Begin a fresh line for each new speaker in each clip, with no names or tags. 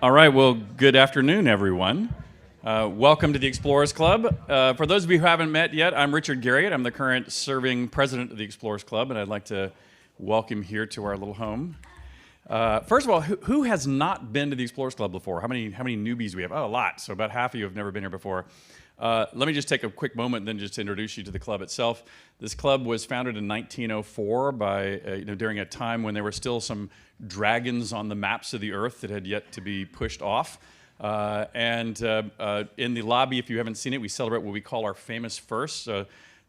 All right, well, good afternoon, everyone. Welcome to the Explorers Club. For those of you who haven't met yet, I'm Richard Garriott. I'm the current serving president of the Explorers Club, and I'd like to welcome here to our little home. First of all, who has not been to the Explorers Club before? How many newbies do we have? Oh, a lot. So about half of you have never been here before. Let me just take a quick moment and then just introduce you to the club itself. This club was founded in 1904 by, during a time when there were still some dragons on the maps of the Earth that had yet to be pushed off. In the lobby, if you haven't seen it, we celebrate what we call our famous firsts.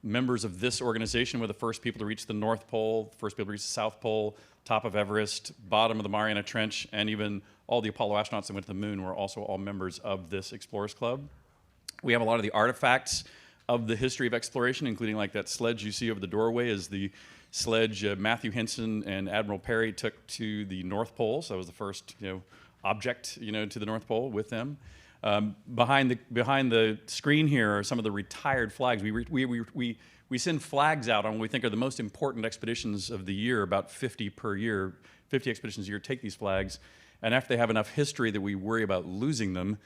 Members of this organization were the first people to reach the North Pole, first people to reach the South Pole, top of Everest, bottom of the Mariana Trench, and even all the Apollo astronauts that went to the moon were also all members of this Explorers Club. We have a lot of the artifacts of the history of exploration, including like that sledge you see over the doorway is the sledge Matthew Henson and Admiral Peary took to the North Pole. So that was the first object to the North Pole with them. Behind the screen here are some of the retired flags. We send flags out on what we think are the most important expeditions of the year, about 50 per year. 50 expeditions a year take these flags. And after they have enough history that we worry about losing them,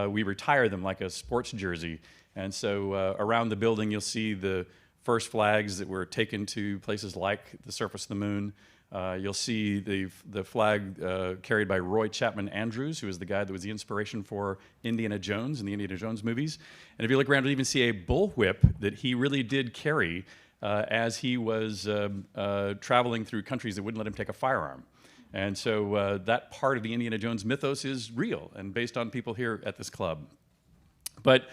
we retire them like a sports jersey. And so around the building, you'll see the first flags that were taken to places like the surface of the moon. You'll see the flag carried by Roy Chapman Andrews, who is the guy that was the inspiration for Indiana Jones and the Indiana Jones movies. And if you look around, you'll even see a bullwhip that he really did carry as he was traveling through countries that wouldn't let him take a firearm. And so that part of the Indiana Jones mythos is real and based on people here at this club. But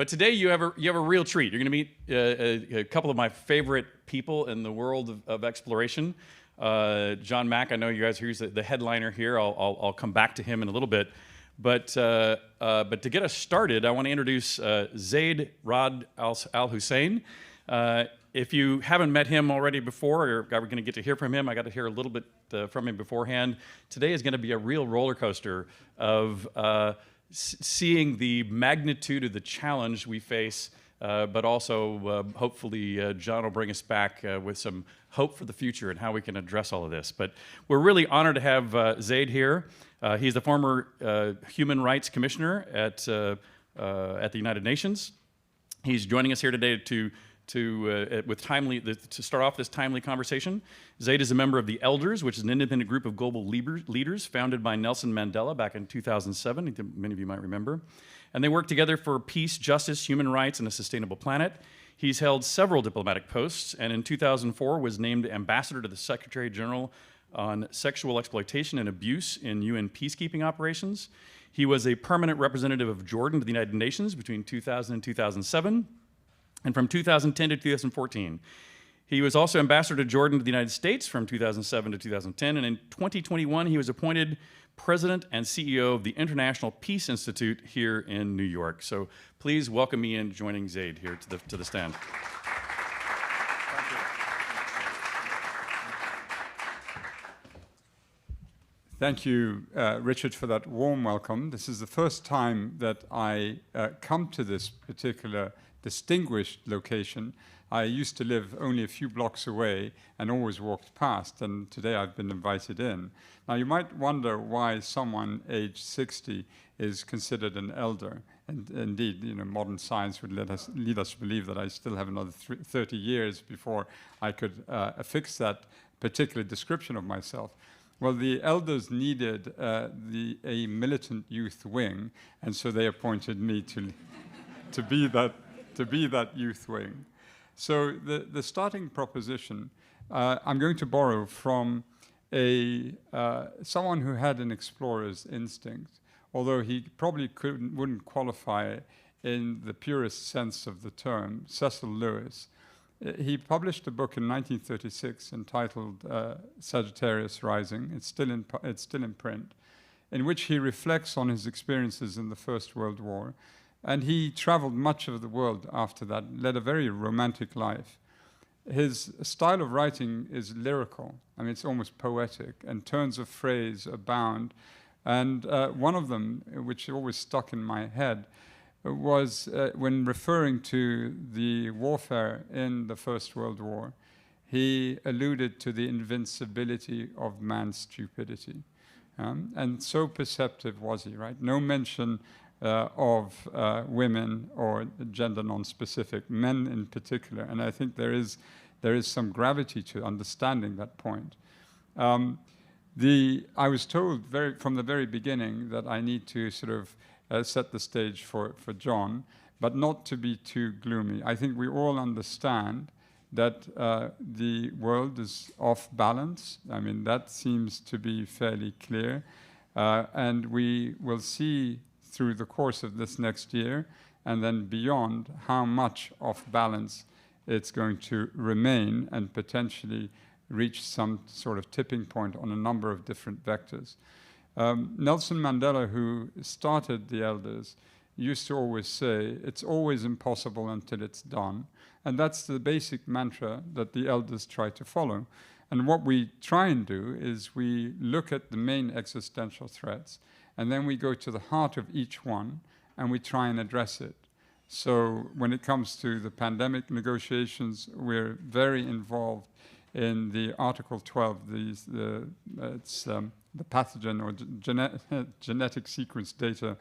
today you have a real treat. You're going to meet a couple of my favorite people in the world of exploration. John Mack, I know you guys are the headliner here. I'll come back to him in a little bit. But to get us started, I want to introduce Zaid Rad Al Hussein. If you haven't met him already before, or are going to get to hear from him, I got to hear a little bit from him beforehand. Today is going to be a real roller coaster of seeing the magnitude of the challenge we face, but also hopefully John will bring us back with some hope for the future and how we can address all of this. But we're really honored to have Zaid here. He's the former Human Rights Commissioner at the United Nations. He's joining us here today to start off this timely conversation. Zaid is a member of the Elders, which is an independent group of global leaders founded by Nelson Mandela back in 2007. Many of you might remember. And they work together for peace, justice, human rights, and a sustainable planet. He's held several diplomatic posts, and in 2004 was named ambassador to the Secretary General on sexual exploitation and abuse in UN peacekeeping operations. He was a permanent representative of Jordan to the United Nations between 2000 and 2007. And from 2010 to 2014. He was also ambassador to Jordan to the United States from 2007 to 2010, and in 2021 he was appointed president and CEO of the International Peace Institute here in New York. So please welcome me in joining Zaid here to the stand.
Thank you, Richard, for that warm welcome. This is the first time that I come to this particular distinguished location. I used to live only a few blocks away and always walked past, and today I've been invited in. Now, you might wonder why someone aged 60 is considered an elder. And indeed, modern science would lead us to believe that I still have another 30 years before I could affix that particular description of myself. Well, the elders needed a militant youth wing, and so they appointed me to be that youth wing. So the starting proposition, I'm going to borrow from someone who had an explorer's instinct, although he probably wouldn't qualify in the purest sense of the term, Cecil Lewis. He published a book in 1936 entitled Sagittarius Rising. It's still in print, in which he reflects on his experiences in the First World War. And he traveled much of the world after that, led a very romantic life. His style of writing is lyrical. I mean, it's almost poetic, and turns of phrase abound. And one of them, which always stuck in my head, was when referring to the warfare in the First World War, he alluded to the invincibility of man's stupidity. And so perceptive was he, right? No mention of women or gender non-specific, men in particular. And I think there is some gravity to understanding that point. I was told from the very beginning that I need to sort of set the stage for John, but not to be too gloomy. I think we all understand that the world is off balance. I mean, that seems to be fairly clear. And we will see through the course of this next year and then beyond how much off balance it's going to remain and potentially reach some sort of tipping point on a number of different vectors. Nelson Mandela, who started the Elders, used to always say, it's always impossible until it's done. And that's the basic mantra that the Elders try to follow. And what we try and do is we look at the main existential threats, and then we go to the heart of each one, and we try and address it. So when it comes to the pandemic negotiations, we're very involved in the Article 12, the pathogen or genetic sequence data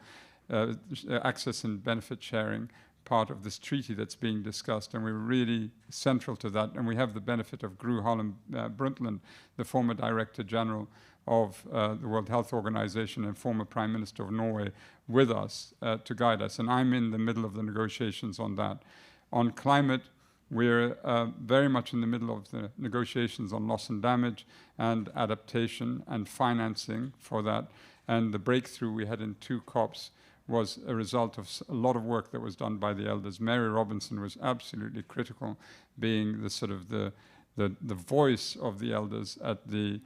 access and benefit sharing part of this treaty that's being discussed, and we're really central to that. And we have the benefit of Gro Harlem Brundtland, the former Director General of the World Health Organization and former Prime Minister of Norway, with us to guide us. And I'm in the middle of the negotiations on that. On climate, we're very much in the middle of the negotiations on loss and damage and adaptation and financing for that. And the breakthrough we had in 2 COPs was a result of a lot of work that was done by the Elders. Mary Robinson was absolutely critical, being the sort of the voice of the Elders at the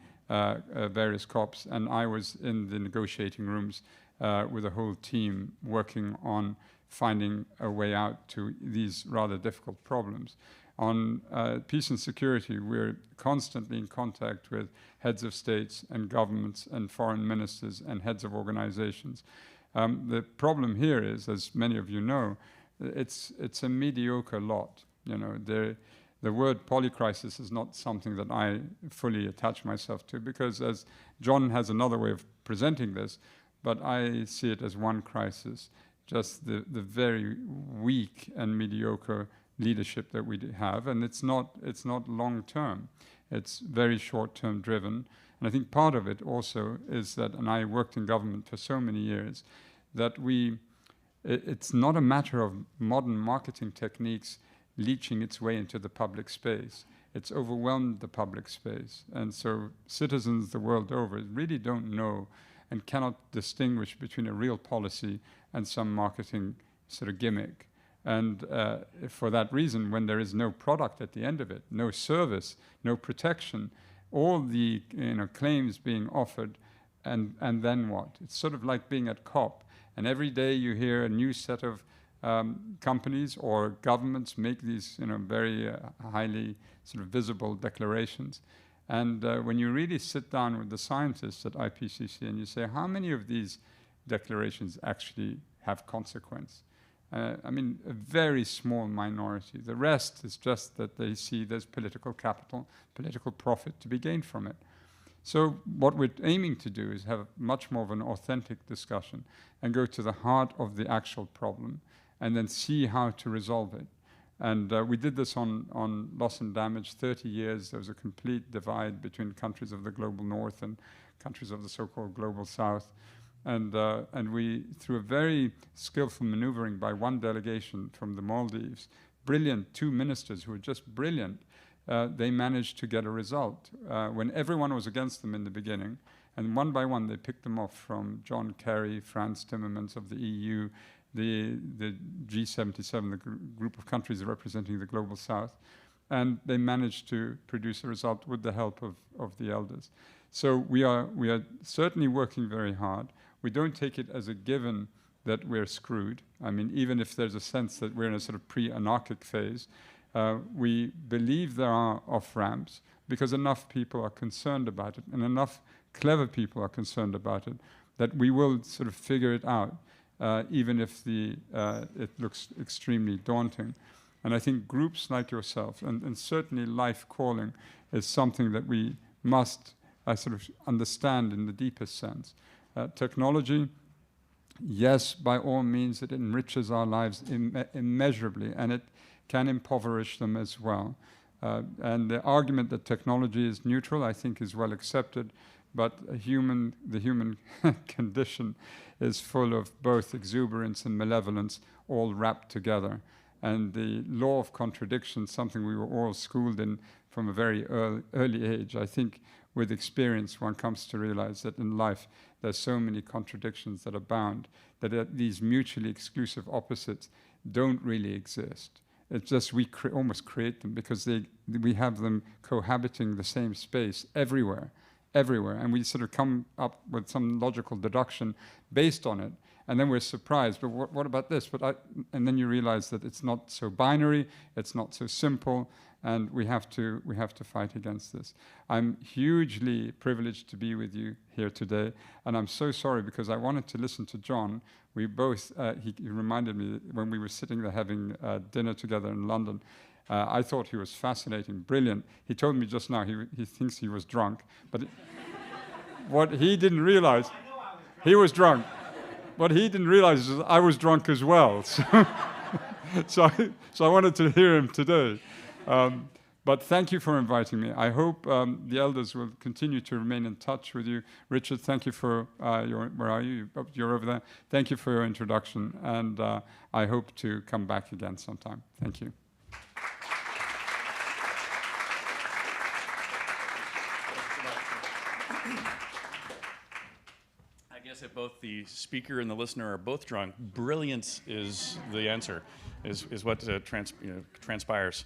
various COPs, and I was in the negotiating rooms with a whole team working on finding a way out to these rather difficult problems. On peace and security, we're constantly in contact with heads of states and governments and foreign ministers and heads of organizations. The problem here is, as many of you know, it's a mediocre lot. You know, the word polycrisis is not something that I fully attach myself to, because as John has another way of presenting this, but I see it as one crisis, just the very weak and mediocre leadership that we have, and it's not long term. It's very short term driven. And I think part of it also is that, and I worked in government for so many years, that it's not a matter of modern marketing techniques leaching its way into the public space. It's overwhelmed the public space. And so citizens the world over really don't know and cannot distinguish between a real policy and some marketing sort of gimmick. And for that reason, when there is no product at the end of it, no service, no protection, all the claims being offered, and then what? It's sort of like being at COP, and every day you hear a new set of companies or governments make these very highly sort of visible declarations. And when you really sit down with the scientists at IPCC and you say, how many of these declarations actually have consequence? I mean, a very small minority. The rest is just that they see there's political capital, political profit to be gained from it. So what we're aiming to do is have much more of an authentic discussion and go to the heart of the actual problem and then see how to resolve it. And we did this on loss and damage. 30 years, there was a complete divide between countries of the global north and countries of the so-called global south. And we, through a very skillful maneuvering by one delegation from the Maldives, brilliant, 2 ministers who were just brilliant, they managed to get a result. When everyone was against them in the beginning, and one by one they picked them off, from John Kerry, Frans Timmermans of the EU, the G77, the group of countries representing the global south, and they managed to produce a result with the help of the Elders. So we are certainly working very hard. We don't take it as a given that we're screwed. I mean, even if there's a sense that we're in a sort of pre-anarchic phase, we believe there are off-ramps because enough people are concerned about it and enough clever people are concerned about it that we will sort of figure it out, even if it looks extremely daunting. And I think groups like yourself, and certainly Life Calling, is something that we must I sort of understand in the deepest sense. Technology, yes, by all means, it enriches our lives immeasurably, and it can impoverish them as well. And the argument that technology is neutral, I think, is well accepted, but the human condition is full of both exuberance and malevolence, all wrapped together. And the law of contradiction, something we were all schooled in from a very early age. I think with experience, one comes to realize that in life, there's so many contradictions that abound, that these mutually exclusive opposites don't really exist. It's just we almost create them because we have them cohabiting the same space everywhere. And we sort of come up with some logical deduction based on it. And then we're surprised, but what about this? And then you realize that it's not so binary, it's not so simple, and we have to fight against this. I'm hugely privileged to be with you here today, and I'm so sorry because I wanted to listen to John. We both, he reminded me when we were sitting there having dinner together in London. I thought he was fascinating, brilliant. He told me just now he thinks he was drunk, but what he didn't realize, he was drunk. What he didn't realize is I was drunk as well. So I wanted to hear him today. But thank you for inviting me. I hope the elders will continue to remain in touch with you. Richard, thank you for where are you? You're over there. Thank you for your introduction, and I hope to come back again sometime. Thank you.
If both the speaker and the listener are both drunk, brilliance is the answer, is what transpires.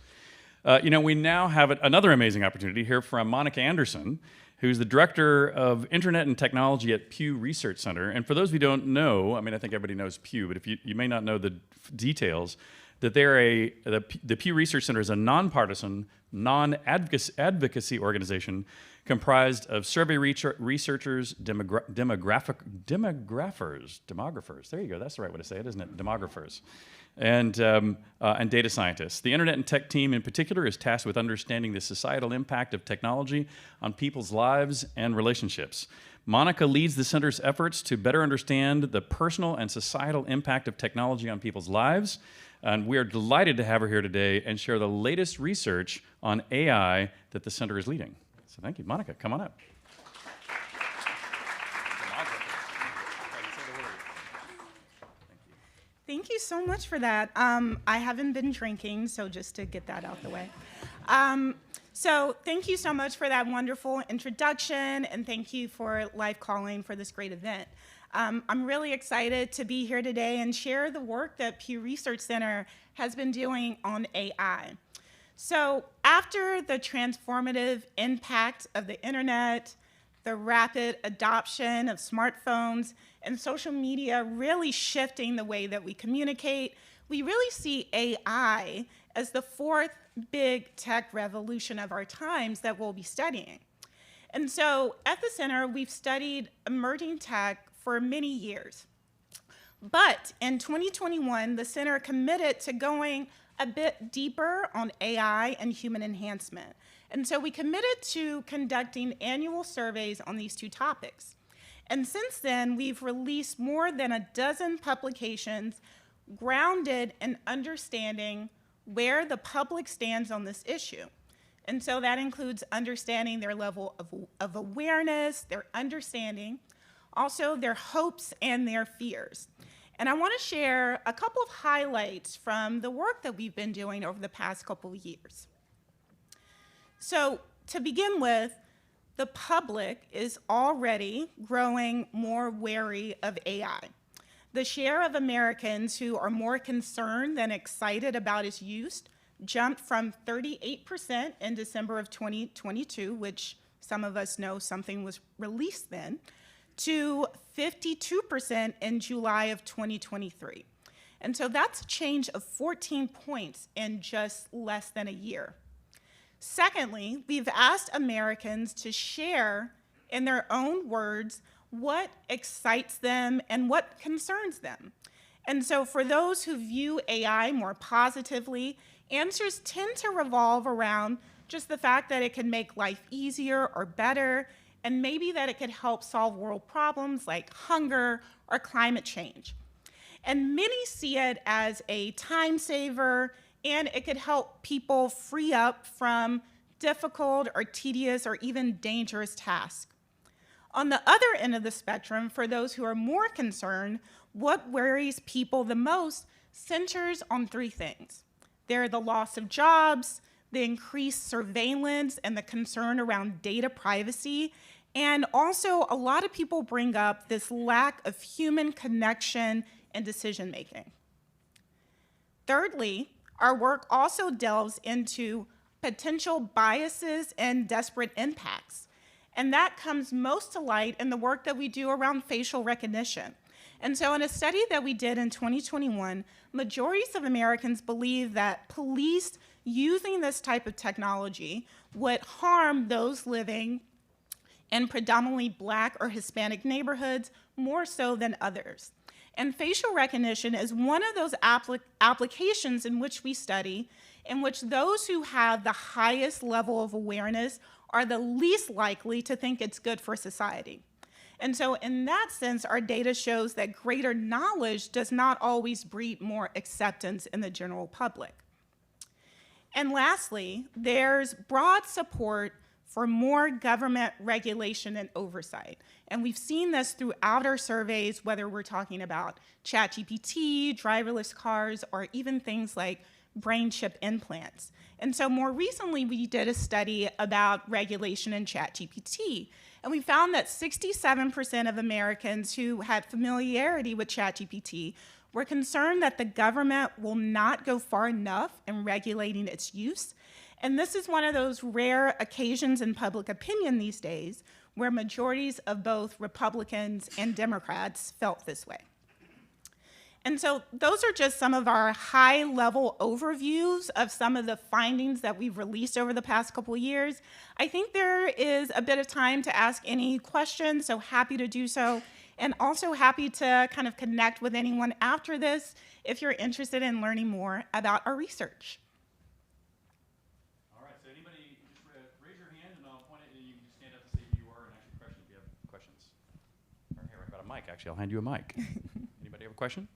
We now have another amazing opportunity to hear from Monica Anderson, who's the Director of Internet and Technology at Pew Research Center. And for those who don't know, I think everybody knows Pew, but if you may not know the details, that the Pew Research Center is a nonpartisan, non-advocacy organization comprised of survey researchers, demographers. There you go. That's the right way to say it, isn't it? Demographers, and data scientists. The Internet and Tech team, in particular, is tasked with understanding the societal impact of technology on people's lives and relationships. Monica leads the center's efforts to better understand the personal and societal impact of technology on people's lives. And we are delighted to have her here today and share the latest research on AI that the center is leading. So thank you. Monica, come on up.
Thank you so much for that. I haven't been drinking, so just to get that out the way. So thank you so much for that wonderful introduction, and thank you for Live Calling for this great event. I'm really excited to be here today and share the work that Pew Research Center has been doing on AI. So after the transformative impact of the internet, the rapid adoption of smartphones, and social media really shifting the way that we communicate, we really see AI as the fourth big tech revolution of our times that we'll be studying. And so at the center, we've studied emerging tech for many years. But in 2021, the center committed to going a bit deeper on AI and human enhancement. And so we committed to conducting annual surveys on these two topics. And since then, we've released more than a dozen publications grounded in understanding where the public stands on this issue. And so that includes understanding their level of awareness, their understanding, also their hopes and their fears. And I want to share a couple of highlights from the work that we've been doing over the past couple of years. So to begin with, the public is already growing more wary of AI. The share of Americans who are more concerned than excited about its use jumped from 38% in December of 2022, which some of us know something was released then, to 52% in July of 2023. And so that's a change of 14 points in just less than a year. Secondly, we've asked Americans to share in their own words what excites them and what concerns them. And so for those who view AI more positively, answers tend to revolve around just the fact that it can make life easier or better, and maybe that it could help solve world problems like hunger or climate change. And many see it as a time saver, and it could help people free up from difficult or tedious or even dangerous tasks. On the other end of the spectrum, for those who are more concerned, what worries people the most centers on three things. They're the loss of jobs, the increased surveillance, and the concern around data privacy. And also, a lot of people bring up this lack of human connection and decision-making. Thirdly, our work also delves into potential biases and desperate impacts. And that comes most to light in the work that we do around facial recognition. And so in a study that we did in 2021, majorities of Americans believe that police using this type of technology would harm those living in predominantly Black or Hispanic neighborhoods more so than others. And facial recognition is one of those applications in which we study, in which those who have the highest level of awareness are the least likely to think it's good for society. And so in that sense, our data shows that greater knowledge does not always breed more acceptance in the general public. And lastly, there's broad support for more government regulation and oversight. And we've seen this throughout our surveys, whether we're talking about ChatGPT, driverless cars, or even things like brain chip implants. And so more recently, we did a study about regulation in ChatGPT. And we found that 67% of Americans who had familiarity with ChatGPT were concerned that the government will not go far enough in regulating its use. And this is one of those rare occasions in public opinion these days where majorities of both Republicans and Democrats felt this way. And so those are just some of our high-level overviews of some of the findings that we've released over the past couple of years. I think there is a bit of time to ask any questions, so happy to do so. And also happy to kind of connect with anyone after this if you're interested in learning more about our research.
All right, so anybody, just raise your hand and I'll point it and you can stand up and say who you are and ask your question if you have questions. Or here, I've got a mic, actually. I'll hand you a mic. Anybody have a question?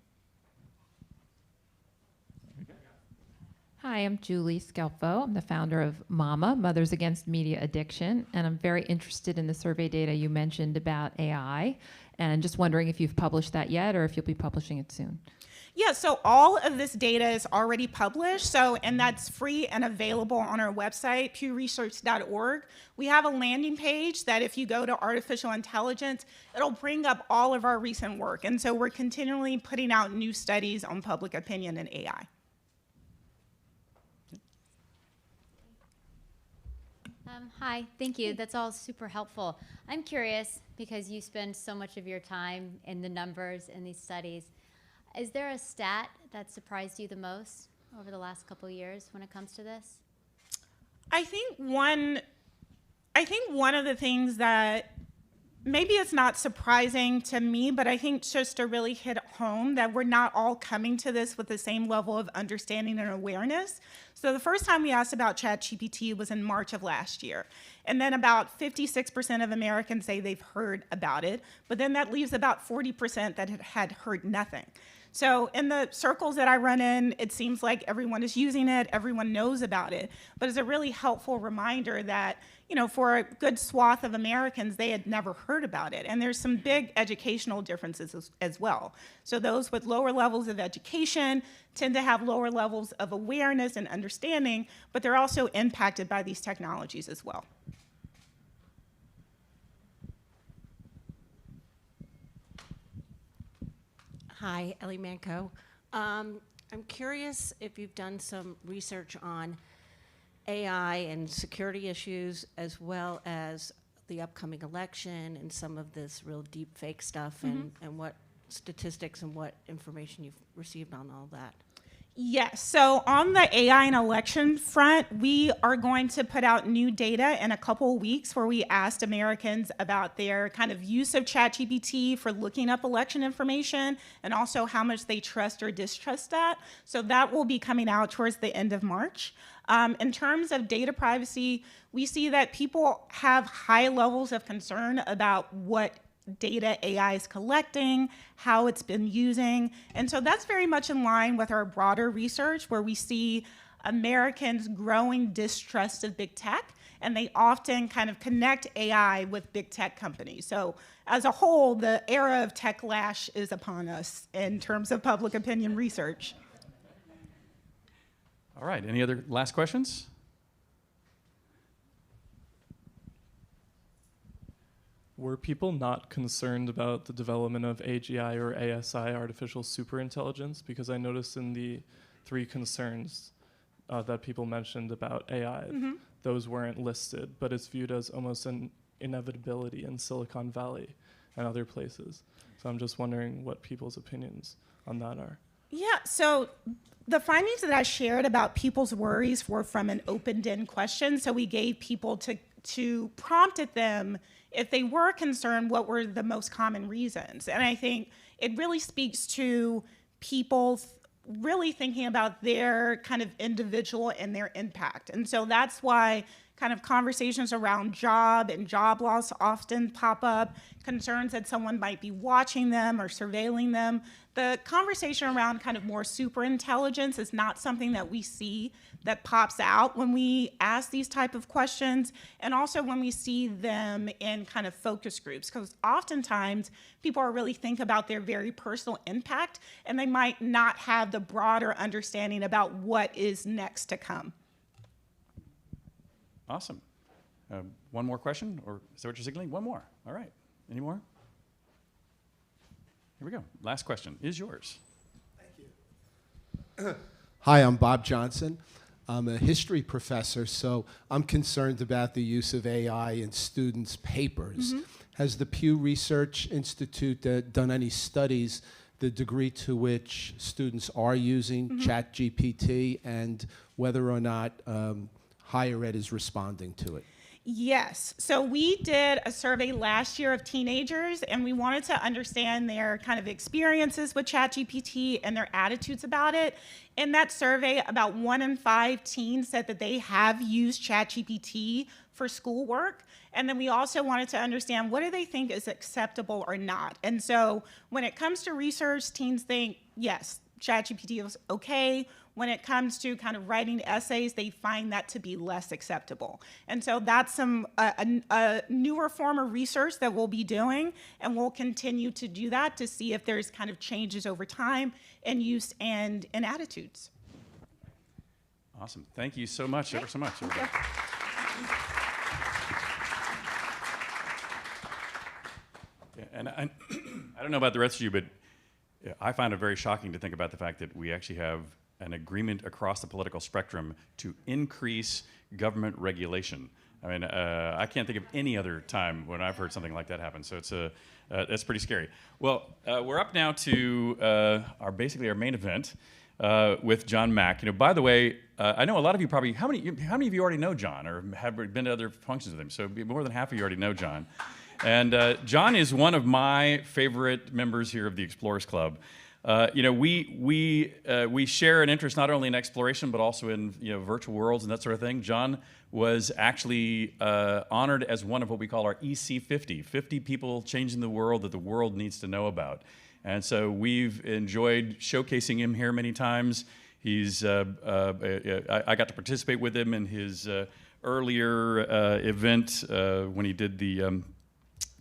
Hi, I'm Julie Skelfo. I'm the founder of MAMA, Mothers Against Media Addiction, and I'm very interested in the survey data you mentioned about AI, and just wondering if you've published that yet or if you'll be publishing it soon.
Yeah, so all of this data is already published, and that's free and available on our website, pewresearch.org. We have a landing page that if you go to artificial intelligence, it'll bring up all of our recent work, and so we're continually putting out new studies on public opinion and AI.
Hi, thank you. That's all super helpful. I'm curious, because you spend so much of your time in the numbers in these studies, is there a stat that surprised you the most over the last couple of years when it comes to this?
I think one of the things that maybe it's not surprising to me, but I think just to really hit home that we're not all coming to this with the same level of understanding and awareness. So the first time we asked about ChatGPT was in March of last year. And then about 56% of Americans say they've heard about it, but then that leaves about 40% that had heard nothing. So in the circles that I run in, it seems like everyone is using it, everyone knows about it, but it's a really helpful reminder that, you know, for a good swath of Americans, they had never heard about it. And there's some big educational differences as well. So those with lower levels of education tend to have lower levels of awareness and understanding, but they're also impacted by these technologies as well.
Hi, Ellie Manco. I'm curious if you've done some research on AI and security issues, as well as the upcoming election and some of this real deep fake stuff, and what statistics and what information you've received on all that.
Yes. So on the AI and election front, we are going to put out new data in a couple of weeks where we asked Americans about their kind of use of ChatGPT for looking up election information and also how much they trust or distrust that. So that will be coming out towards the end of March. In terms of data privacy, we see that people have high levels of concern about what data AI is collecting, how it's been using. And so that's very much in line with our broader research where we see Americans growing distrust of big tech, and they often kind of connect AI with big tech companies. So as a whole, the era of techlash is upon us in terms of public opinion research.
All right, any other last questions?
Were people not concerned about the development of AGI or ASI, artificial superintelligence? Because I noticed in the 3 concerns that people mentioned about AI, those weren't listed, but it's viewed as almost an inevitability in Silicon Valley and other places. So I'm just wondering what people's opinions on that are.
Yeah, so the findings that I shared about people's worries were from an open-ended question. So we gave people to prompted them if they were concerned, what were the most common reasons? And I think it really speaks to people really thinking about their kind of individual and their impact. And so that's why kind of conversations around job and job loss often pop up, concerns that someone might be watching them or surveilling them. The conversation around kind of more super intelligence is not something that we see that pops out when we ask these type of questions, and also when we see them in kind of focus groups, because oftentimes people are really thinking about their very personal impact, and they might not have the broader understanding about what is next to come.
Awesome. One more question, or is that what you're signaling? One more. All right. Any more? Here we go. Last question is yours.
Thank you. Hi, I'm Bob Johnson. I'm a history professor, so I'm concerned about the use of AI in students' papers. Has the Pew Research Institute done any studies the degree to which students are using ChatGPT and whether or not higher ed is responding to it?
Yes. So we did a survey last year of teenagers, and we wanted to understand their kind of experiences with ChatGPT and their attitudes about it. In that survey, about 1 in 5 teens said that they have used ChatGPT for schoolwork. And then we also wanted to understand what do they think is acceptable or not. And so when it comes to research, teens think, yes, ChatGPT is okay. When it comes to kind of writing essays, they find that to be less acceptable. And so that's a newer form of research that we'll be doing, and we'll continue to do that to see if there's kind of changes over time in use and in attitudes.
Awesome. Thank you so much, ever so much. Everybody. Yeah, and I don't know about the rest of you, but I find it very shocking to think about the fact that we actually have an agreement across the political spectrum to increase government regulation. I mean, I can't think of any other time when I've heard something like that happen. So that's pretty scary. Well, we're up now to basically our main event with John Mack. You know, by the way, I know a lot of you probably. How many of you already know John or have been to other functions with him? So more than half of you already know John. And John is one of my favorite members here of the Explorers Club. You know, we share an interest not only in exploration but also in virtual worlds and that sort of thing. John was actually honored as one of what we call our EC50, 50 people changing the world that the world needs to know about. And so we've enjoyed showcasing him here many times. He's I got to participate with him in his earlier event when he did the.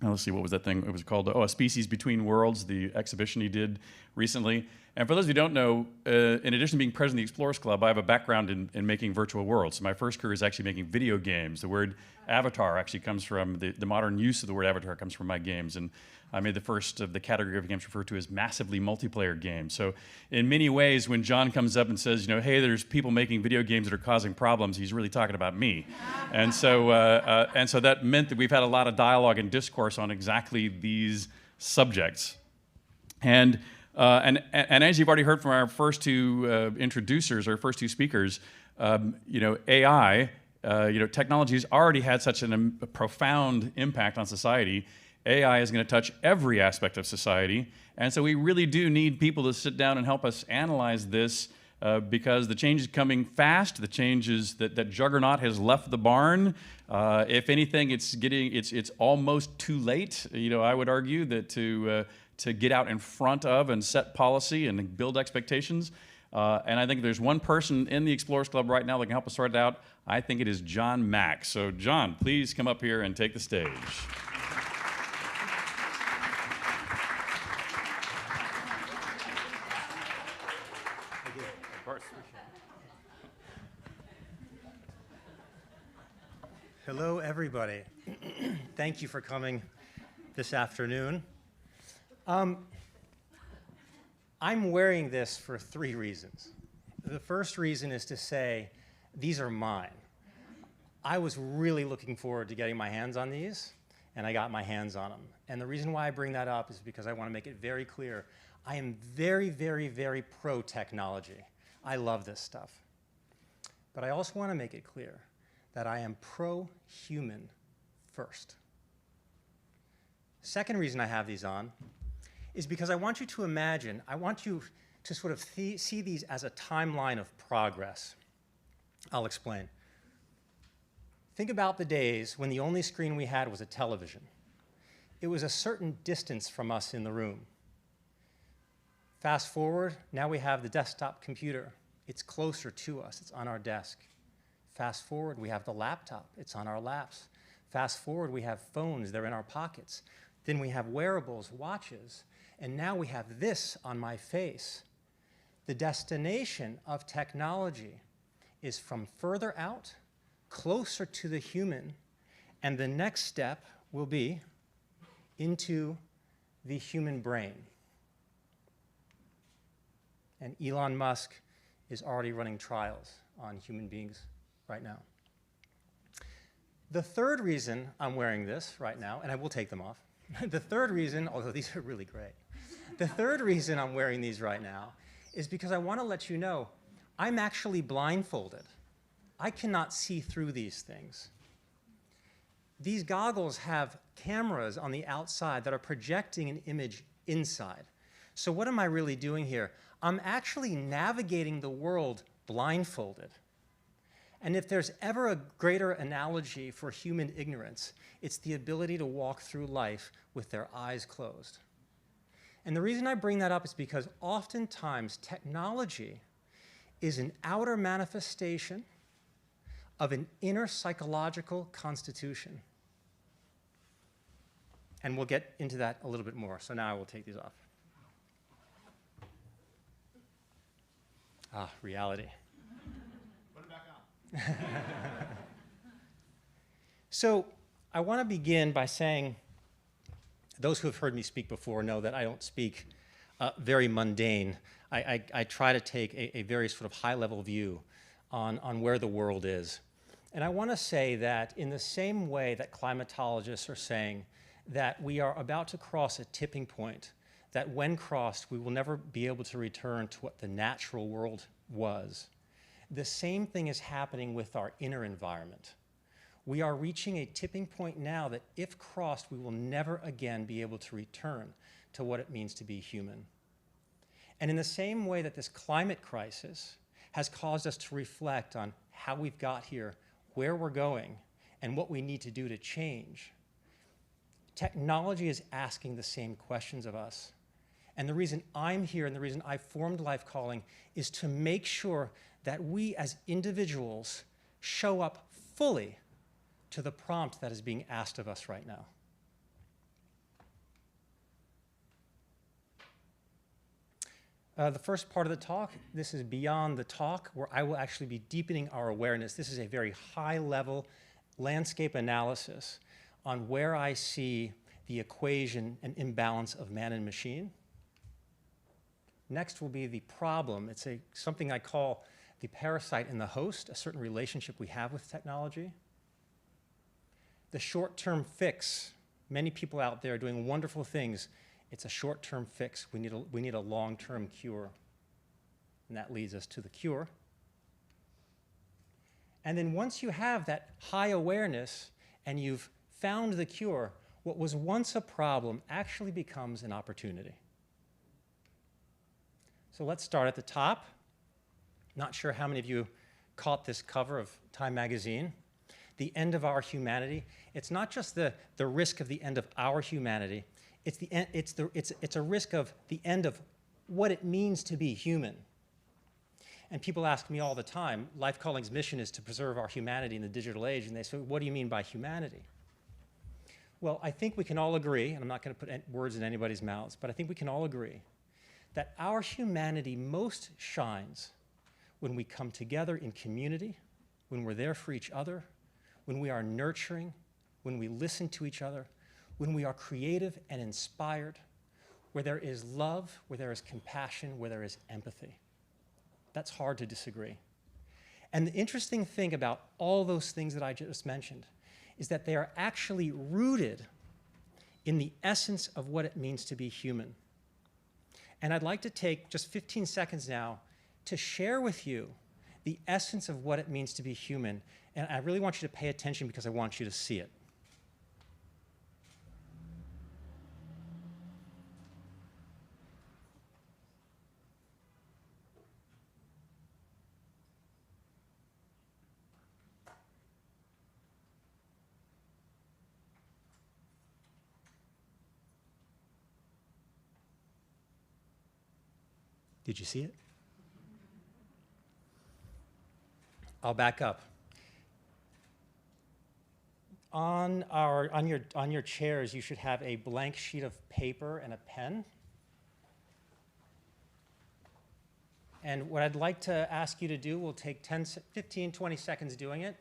Let's see, what was that thing? It was called, A Species Between Worlds, the exhibition he did recently. And for those of you who don't know, in addition to being president of the Explorers Club, I have a background in making virtual worlds. So my first career is actually making video games. The word avatar actually comes from, the modern use of the word avatar comes from my games. And I made the first of the category of games referred to as massively multiplayer games. So in many ways, when John comes up and says, hey, there's people making video games that are causing problems, he's really talking about me. And so that meant that we've had a lot of dialogue and discourse on exactly these subjects. And And as you've already heard from our first two introducers, our first two speakers, AI, technology has already had such a profound impact on society. AI is going to touch every aspect of society. And so we really do need people to sit down and help us analyze this because the change is coming fast. The change is that juggernaut has left the barn. If anything, it's almost too late. I would argue that to get out in front of and set policy and build expectations. And I think there's one person in the Explorers Club right now that can help us sort it out. I think it is John Mack. So John, please come up here and take the stage.
Hello, everybody. Thank you for coming this afternoon. I'm wearing this for 3 reasons. The first reason is to say, these are mine. I was really looking forward to getting my hands on these, and I got my hands on them. And the reason why I bring that up is because I want to make it very clear. I am very, very, very pro-technology. I love this stuff. But I also want to make it clear that I am pro-human first. Second reason I have these on is because I want you to imagine, I want you to sort of see these as a timeline of progress. I'll explain. Think about the days when the only screen we had was a television. It was a certain distance from us in the room. Fast forward, now we have the desktop computer. It's closer to us, it's on our desk. Fast forward, we have the laptop, it's on our laps. Fast forward, we have phones, they're in our pockets. Then we have wearables, watches, and now we have this on my face. The destination of technology is from further out, closer to the human, and the next step will be into the human brain. And Elon Musk is already running trials on human beings right now. The third reason I'm wearing this right now, and I will take them off. The third reason, although these are really great, the third reason I'm wearing these right now is because I want to let you know I'm actually blindfolded. I cannot see through these things. These goggles have cameras on the outside that are projecting an image inside. So what am I really doing here? I'm actually navigating the world blindfolded. And if there's ever a greater analogy for human ignorance, it's the ability to walk through life with their eyes closed. And the reason I bring that up is because oftentimes technology is an outer manifestation of an inner psychological constitution. And we'll get into that a little bit more. So now I will take these off. Ah, reality. So I want to begin by saying, those who have heard me speak before know that I don't speak very mundane. I try to take a very sort of high-level view on where the world is. And I want to say that in the same way that climatologists are saying that we are about to cross a tipping point, that when crossed, we will never be able to return to what the natural world was. The same thing is happening with our inner environment. We are reaching a tipping point now that if crossed, we will never again be able to return to what it means to be human. And in the same way that this climate crisis has caused us to reflect on how we've got here, where we're going, and what we need to do to change, technology is asking the same questions of us. And the reason I'm here and the reason I formed Life Calling is to make sure that we as individuals show up fully to the prompt that is being asked of us right now. The first part of the talk, this is beyond the talk, where I will actually be deepening our awareness. This is a very high-level landscape analysis on where I see the equation and imbalance of man and machine. Next will be the problem. It's something I call the parasite and the host, a certain relationship we have with technology. The short-term fix. Many people out there are doing wonderful things It's a short-term fix. We need a long-term cure. And that leads us to the cure. And then once you have that high awareness and you've found the cure, what was once a problem actually becomes an opportunity. So let's start at the top. Not sure how many of you caught this cover of Time magazine. The end of our humanity. It's not just the risk of the end of our humanity. It's a risk of the end of what it means to be human. And people ask me all the time, Life Calling's mission is to preserve our humanity in the digital age, and they say, what do you mean by humanity? Well, I think we can all agree, and I'm not going to put words in anybody's mouths, but I think we can all agree that our humanity most shines when we come together in community, when we're there for each other, when we are nurturing, when we listen to each other, when we are creative and inspired, where there is love, where there is compassion, where there is empathy. That's hard to disagree. And the interesting thing about all those things that I just mentioned is that they are actually rooted in the essence of what it means to be human. And I'd like to take just 15 seconds now to share with you the essence of what it means to be human. And I really want you to pay attention because I want you to see it. Did you see it? I'll back up. On your chairs, you should have a blank sheet of paper and a pen. And what I'd like to ask you to do, we'll take 15, 20 seconds doing it.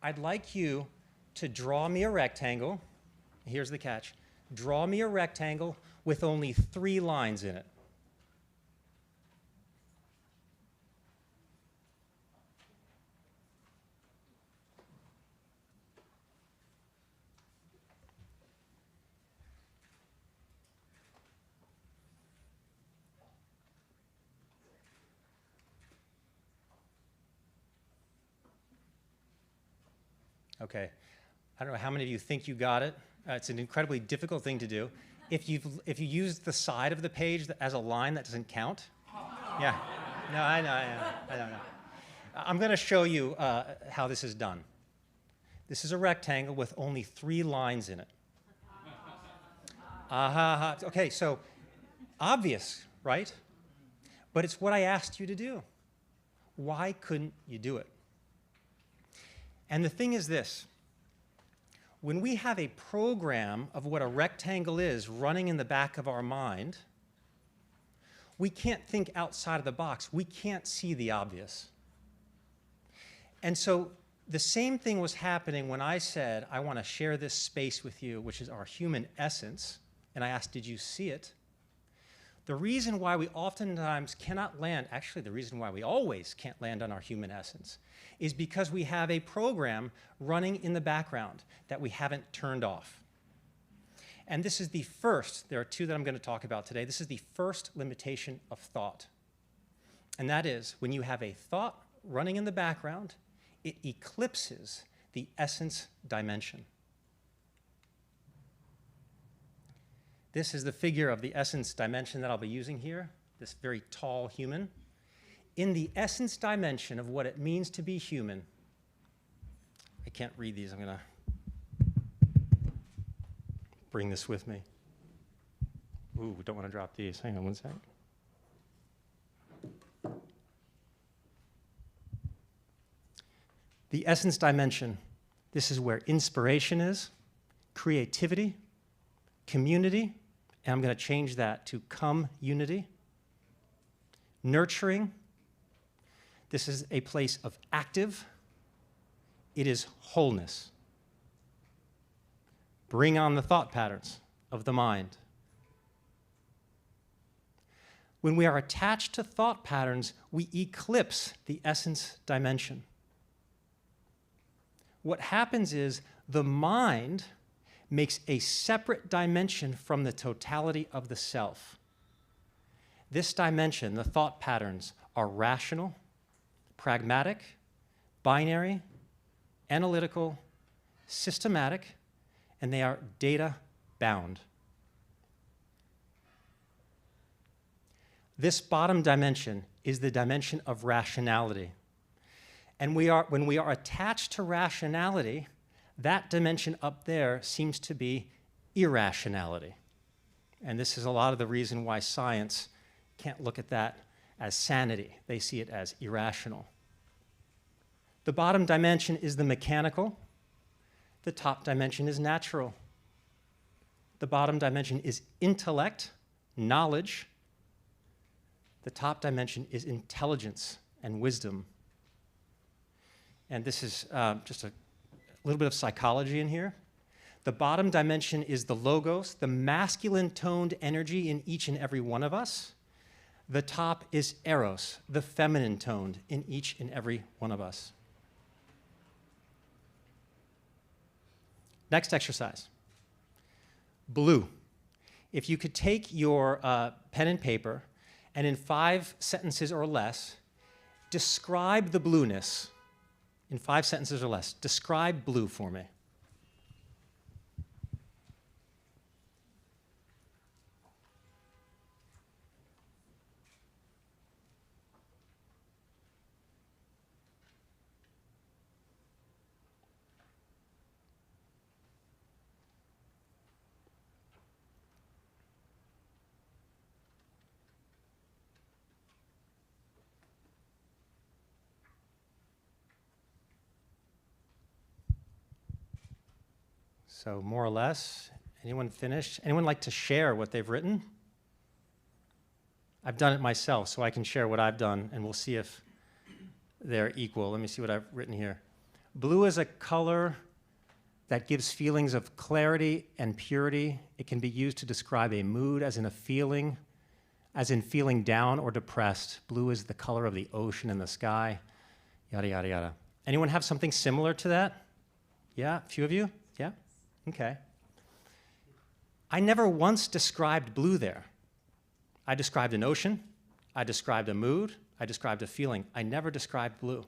I'd like you to draw me a rectangle. Here's the catch. Draw me a rectangle with only 3 lines in it. Okay, I don't know how many of you think you got it. It's an incredibly difficult thing to do. If you use the side of the page as a line, that doesn't count. Yeah, no, I don't know. I'm going to show you how this is done. This is a rectangle with only 3 lines in it. Okay, so obvious, right? But it's what I asked you to do. Why couldn't you do it? And the thing is this, when we have a program of what a rectangle is running in the back of our mind, we can't think outside of the box. We can't see the obvious. And so the same thing was happening when I said, I want to share this space with you, which is our human essence, and I asked, did you see it? The reason why we oftentimes cannot land, actually the reason why we always can't land on our human essence, is because we have a program running in the background that we haven't turned off. And this is the first, there are 2 that I'm going to talk about today. This is the first limitation of thought. And that is, when you have a thought running in the background, it eclipses the essence dimension. This is the figure of the essence dimension that I'll be using here, this very tall human. In the essence dimension of what it means to be human, I can't read these, I'm going to bring this with me. Ooh, don't want to drop these. Hang on one second. The essence dimension, this is where inspiration is, creativity, community, and I'm going to change that to come-unity, nurturing. This is a place of active. It is wholeness. Bring on the thought patterns of the mind. When we are attached to thought patterns, we eclipse the essence dimension. What happens is the mind makes a separate dimension from the totality of the self. This dimension, the thought patterns, are rational, pragmatic, binary, analytical, systematic, and they are data-bound. This bottom dimension is the dimension of rationality. And when we are attached to rationality, that dimension up there seems to be irrationality. And this is a lot of the reason why science can't look at that as sanity. They see it as irrational. The bottom dimension is the mechanical. The top dimension is natural. The bottom dimension is intellect, knowledge. The top dimension is intelligence and wisdom. And this is just a little bit of psychology in here. The bottom dimension is the logos, the masculine toned energy in each and every one of us. The top is eros, the feminine toned in each and every one of us. Next exercise. Blue. If you could take your pen and paper and in 5 sentences or less, describe the blueness. In 5 sentences or less, describe blue for me. So more or less, anyone finished? Anyone like to share what they've written? I've done it myself, so I can share what I've done, and we'll see if they're equal. Let me see what I've written here. Blue is a color that gives feelings of clarity and purity. It can be used to describe a mood, as in a feeling, as in feeling down or depressed. Blue is the color of the ocean and the sky, yada, yada, yada. Anyone have something similar to that? Yeah, a few of you? Yeah? Okay. I never once described blue there. I described an ocean, I described a mood, I described a feeling. I never described blue.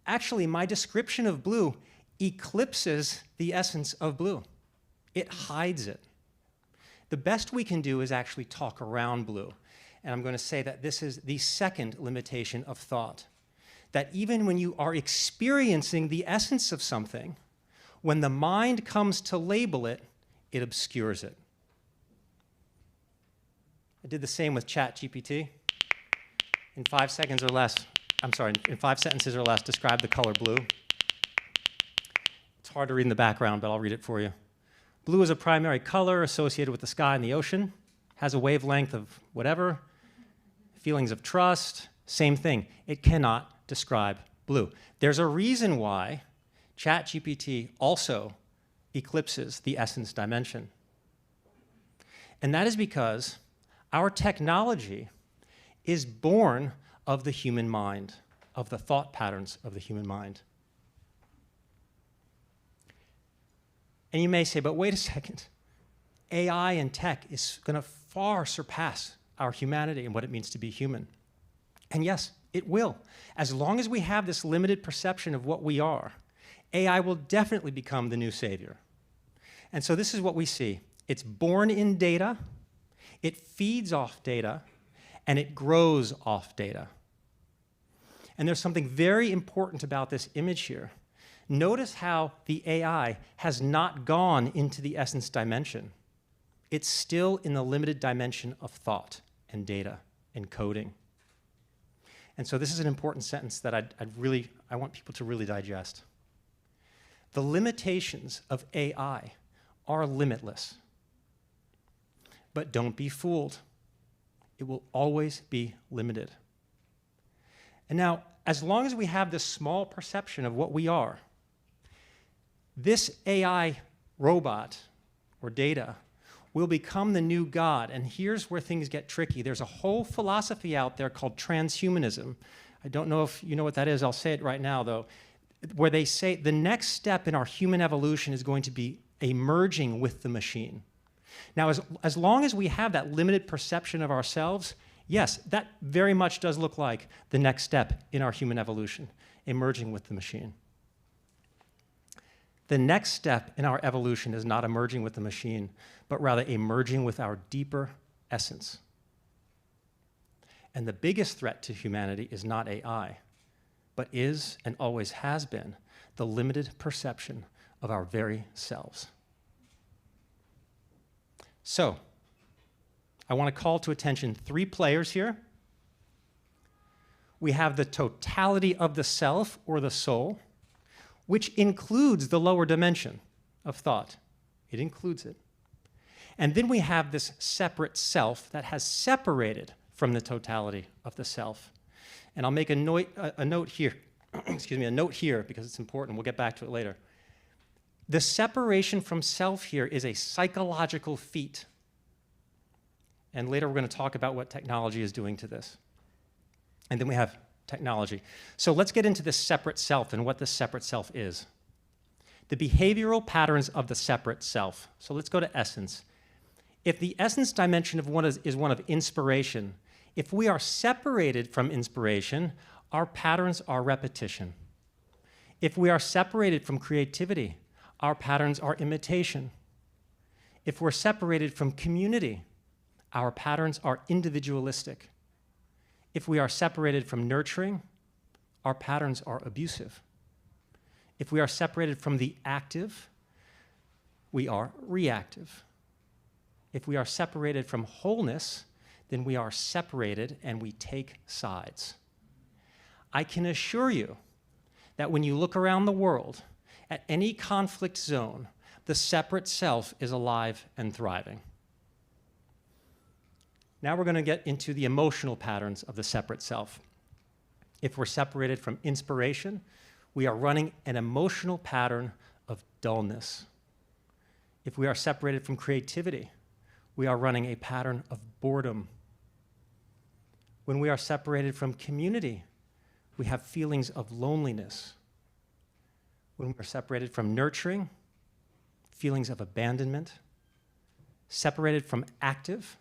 Actually, my description of blue eclipses the essence of blue. It hides it. The best we can do is actually talk around blue. And I'm going to say that this is the second limitation of thought. That even when you are experiencing the essence of something, when the mind comes to label it, it obscures it. I did the same with ChatGPT. In 5 seconds or less, in 5 sentences or less, describe the color blue. It's hard to read in the background, but I'll read it for you. Blue is a primary color associated with the sky and the ocean, has a wavelength of whatever, feelings of trust, same thing. It cannot describe blue. There's a reason why ChatGPT also eclipses the essence dimension. And that is because our technology is born of the human mind, of the thought patterns of the human mind. And you may say, but wait a second. AI and tech is going to far surpass our humanity and what it means to be human. And yes, it will. As long as we have this limited perception of what we are, AI will definitely become the new savior. And so this is what we see. It's born in data, it feeds off data, and it grows off data. And there's something very important about this image here. Notice how the AI has not gone into the essence dimension. It's still in the limited dimension of thought and data and coding. And so this is an important sentence that I want people to really digest. The limitations of AI are limitless. But don't be fooled. It will always be limited. And now, as long as we have this small perception of what we are, this AI robot or data will become the new God. And here's where things get tricky. There's a whole philosophy out there called transhumanism. I don't know if you know what that is. I'll say it right now, though, where they say the next step in our human evolution is going to be a merging with the machine. Now, as long as we have that limited perception of ourselves, yes, that very much does look like the next step in our human evolution, a merging with the machine. The next step in our evolution is not a merging with the machine, but rather a merging with our deeper essence. And the biggest threat to humanity is not AI, but is and always has been the limited perception of our very selves. So, I want to call to attention 3 players here. We have the totality of the self, or the soul, which includes the lower dimension of thought. It includes it. And then we have this separate self that has separated from the totality of the self. And I'll make a note here, excuse me, a note here because it's important. We'll get back to it later. The separation from self here is a psychological feat. And later we're going to talk about what technology is doing to this. And then we have technology. So let's get into this separate self and what this separate self is. The behavioral patterns of the separate self. So let's go to essence. If the essence dimension of one is one of inspiration, if we are separated from inspiration, our patterns are repetition. If we are separated from creativity, our patterns are imitation. If we're separated from community, our patterns are individualistic. If we are separated from nurturing, our patterns are abusive. If we are separated from the active, we are reactive. If we are separated from wholeness, then we are separated and we take sides. I can assure you that when you look around the world, at any conflict zone, the separate self is alive and thriving. Now we're going to get into the emotional patterns of the separate self. If we're separated from inspiration, we are running an emotional pattern of dullness. If we are separated from creativity, we are running a pattern of boredom. When we are separated from community, we have feelings of loneliness. When we are separated from nurturing, feelings of abandonment. Separated from active,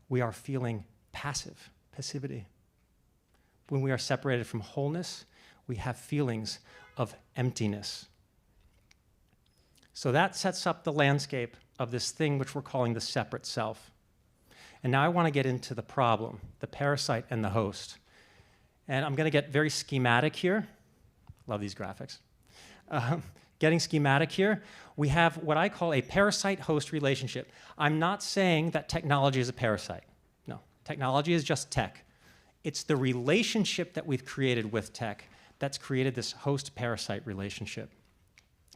we are feeling passivity. When we are separated from wholeness, we have feelings of emptiness. So that sets up the landscape of this thing which we're calling the separate self. And now I want to get into the problem, the parasite and the host. And I'm going to get very schematic here. Love these graphics. Getting schematic here, we have what I call a parasite-host relationship. I'm not saying that technology is a parasite. No, technology is just tech. It's the relationship that we've created with tech that's created this host-parasite relationship.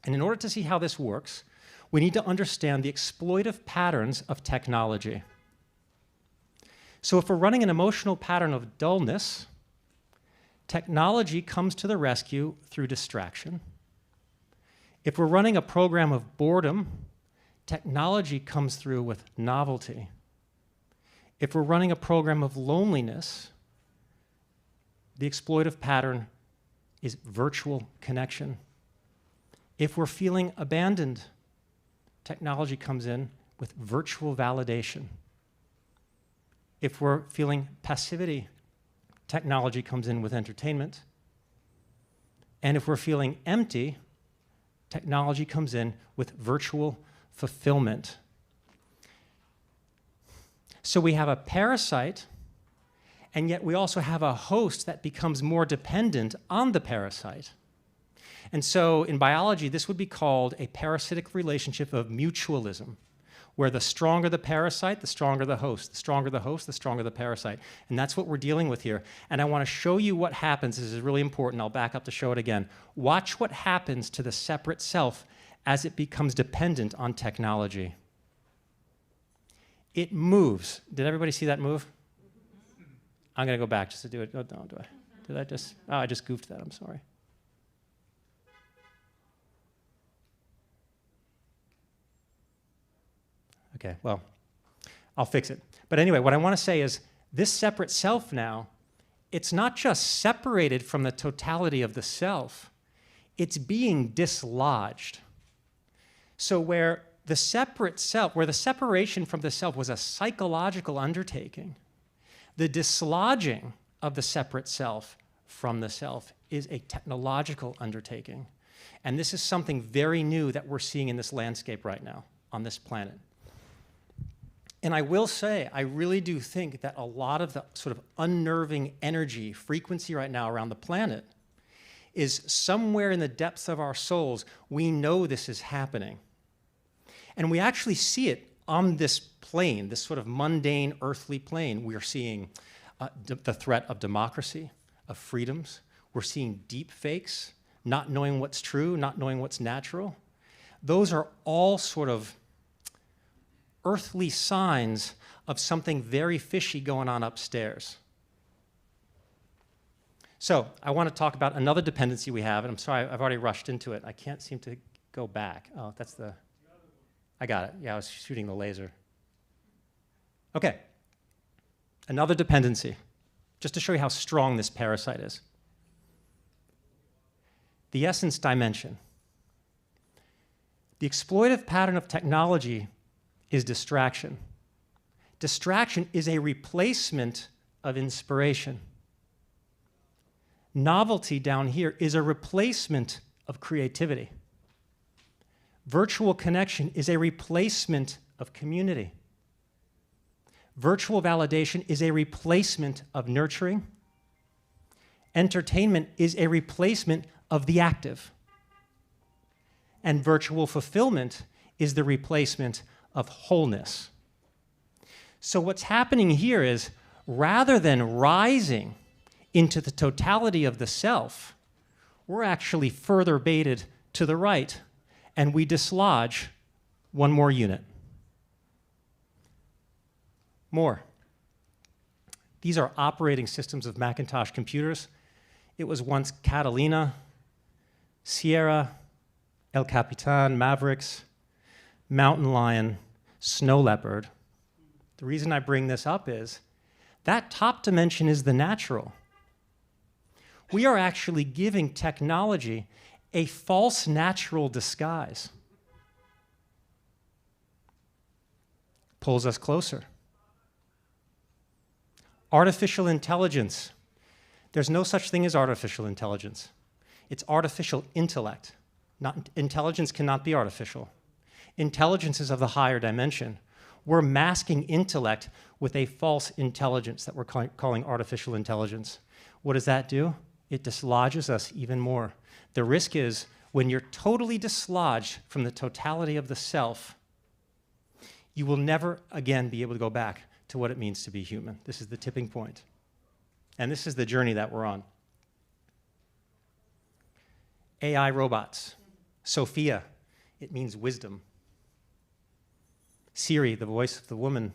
And in order to see how this works, we need to understand the exploitive patterns of technology. So if we're running an emotional pattern of dullness, technology comes to the rescue through distraction. If we're running a program of boredom, technology comes through with novelty. If we're running a program of loneliness, the exploitive pattern is virtual connection. If we're feeling abandoned, technology comes in with virtual validation. If we're feeling passivity, technology comes in with entertainment. And if we're feeling empty, technology comes in with virtual fulfillment. So we have a parasite, and yet we also have a host that becomes more dependent on the parasite. And so in biology, this would be called a parasitic relationship of mutualism, where the stronger the parasite, the stronger the host. The stronger the host, the stronger the parasite. And that's what we're dealing with here. And I want to show you what happens. This is really important. I'll back up to show it again. Watch what happens to the separate self as it becomes dependent on technology. It moves. Did everybody see that move? I'm going to go back just to do it. Oh, no, do I? Did I just? Oh, I just goofed that. I'm sorry. Okay, well, I'll fix it. But anyway, what I want to say is this separate self now, it's not just separated from the totality of the self, it's being dislodged. So where the separate self, where the separation from the self was a psychological undertaking, the dislodging of the separate self from the self is a technological undertaking. And this is something very new that we're seeing in this landscape right now on this planet. And I will say, I really do think that a lot of the sort of unnerving energy, frequency right now around the planet is somewhere in the depths of our souls, we know this is happening. And we actually see it on this plane, this sort of mundane earthly plane. We are seeing the threat of democracy, of freedoms. We're seeing deep fakes, not knowing what's true, not knowing what's natural. Those are all sort of earthly signs of something very fishy going on upstairs. So I want to talk about another dependency we have, and I'm sorry, I've already rushed into it. I can't seem to go back. Oh, that's the... I got it. Yeah, I was shooting the laser. Okay. Another dependency, just to show you how strong this parasite is. The essence dimension. The exploitive pattern of technology is distraction. Distraction is a replacement of inspiration. Novelty down here is a replacement of creativity. Virtual connection is a replacement of community. Virtual validation is a replacement of nurturing. Entertainment is a replacement of the active. And virtual fulfillment is the replacement of wholeness. So what's happening here is, rather than rising into the totality of the self, we're actually further baited to the right, and we dislodge one more unit. More. These are operating systems of Macintosh computers. It was once Catalina, Sierra, El Capitan, Mavericks, Mountain Lion, Snow Leopard. The reason I bring this up is that top dimension is the natural. We are actually giving technology a false natural disguise. Pulls us closer. Artificial intelligence. There's no such thing as artificial intelligence. It's artificial intellect. Intelligence cannot be artificial. Intelligence is of the higher dimension. We're masking intellect with a false intelligence that we're calling artificial intelligence. What does that do? It dislodges us even more. The risk is, when you're totally dislodged from the totality of the self, you will never again be able to go back to what it means to be human. This is the tipping point. And this is the journey that we're on. AI robots. Sophia, it means wisdom. Siri, the voice of the woman.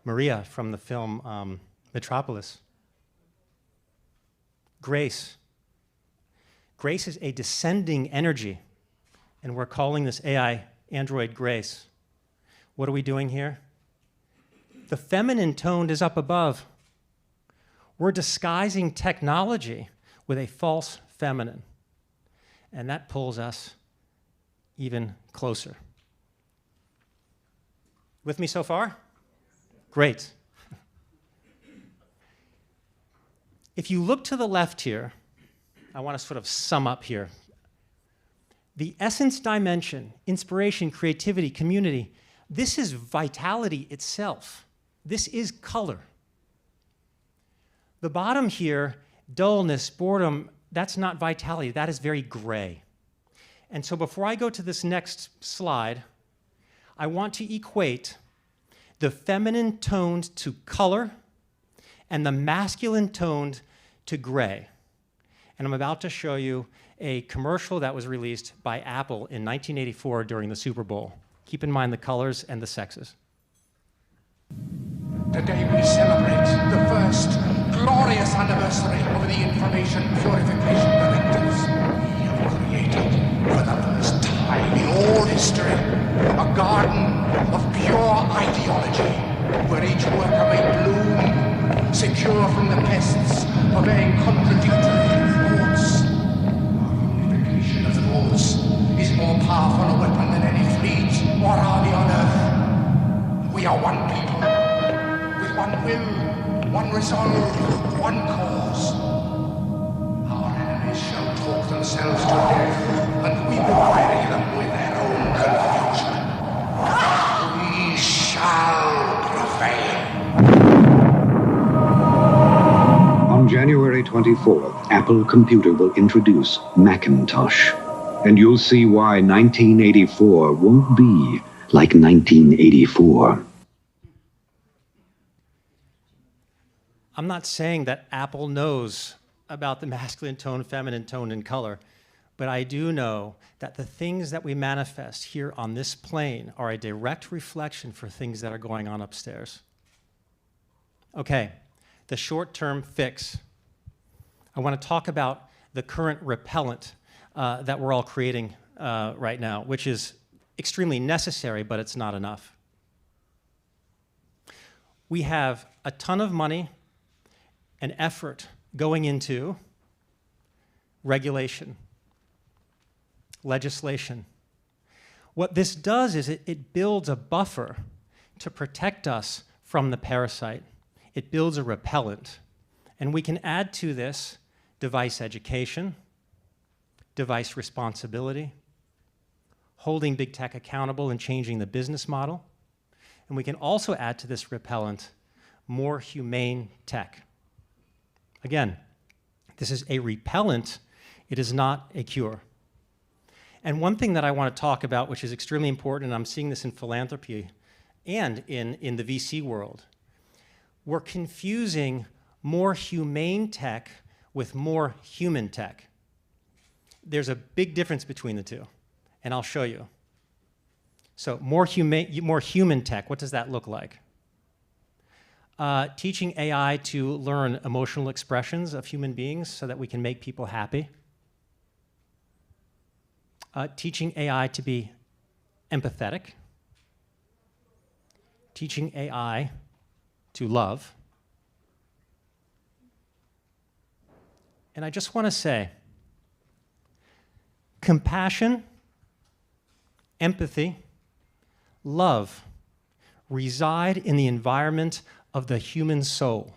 Maria from the film Metropolis. Grace. Grace is a descending energy, and we're calling this AI android Grace. What are we doing here? The feminine tone is up above. We're disguising technology with a false feminine, and that pulls us even closer. With me so far? Great. If you look to the left here, I want to sort of sum up here. The essence dimension, inspiration, creativity, community, this is vitality itself. This is color. The bottom here, dullness, boredom, that's not vitality. That is very gray. And so before I go to this next slide, I want to equate the feminine toned to color and the masculine toned to gray. And I'm about to show you a commercial that was released by Apple in 1984 during the Super Bowl. Keep in mind the colors and the sexes.
Today we celebrate the first glorious anniversary of the Information Purification Directives. We have created, for the first time in all history, a garden of pure ideology, where each worker may bloom, secure from the pests of vain contradictory thoughts. Our unification of thoughts is more powerful a weapon than any one people, with one will, one resolve, one cause. Our enemies shall talk themselves to death, and we will bury them with their own confusion. We shall prevail.
On January 24th, Apple Computer will introduce Macintosh. And you'll see why 1984 won't be like 1984.
I'm not saying that Apple knows about the masculine tone, feminine tone, and color, but I do know that the things that we manifest here on this plane are a direct reflection for things that are going on upstairs. Okay, the short-term fix. I want to talk about the current repellent that we're all creating right now, which is extremely necessary, but it's not enough. We have a ton of money and effort going into regulation, legislation. What this does is it builds a buffer to protect us from the parasite. It builds a repellent. And we can add to this device education, device responsibility, holding big tech accountable and changing the business model. And we can also add to this repellent more humane tech. Again, this is a repellent, it is not a cure. And one thing that I want to talk about, which is extremely important, and I'm seeing this in philanthropy and in the VC world, we're confusing more humane tech with more human tech. There's a big difference between the two, and I'll show you. So more human tech, what does that look like? Teaching AI to learn emotional expressions of human beings so that we can make people happy. Teaching AI to be empathetic. Teaching AI to love. And I just want to say, compassion, empathy, love reside in the environment of the human soul.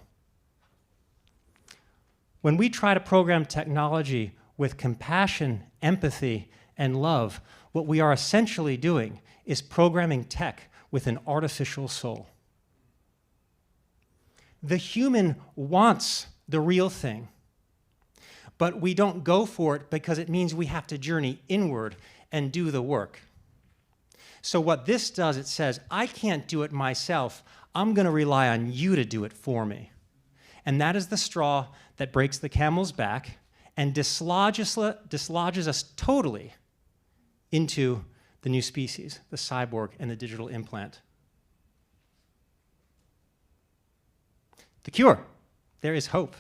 When we try to program technology with compassion, empathy, and love, what we are essentially doing is programming tech with an artificial soul. The human wants the real thing, but we don't go for it because it means we have to journey inward and do the work. So what this does, it says, I can't do it myself. I'm going to rely on you to do it for me. And that is the straw that breaks the camel's back and dislodges us totally into the new species, the cyborg and the digital implant. The cure. There is hope.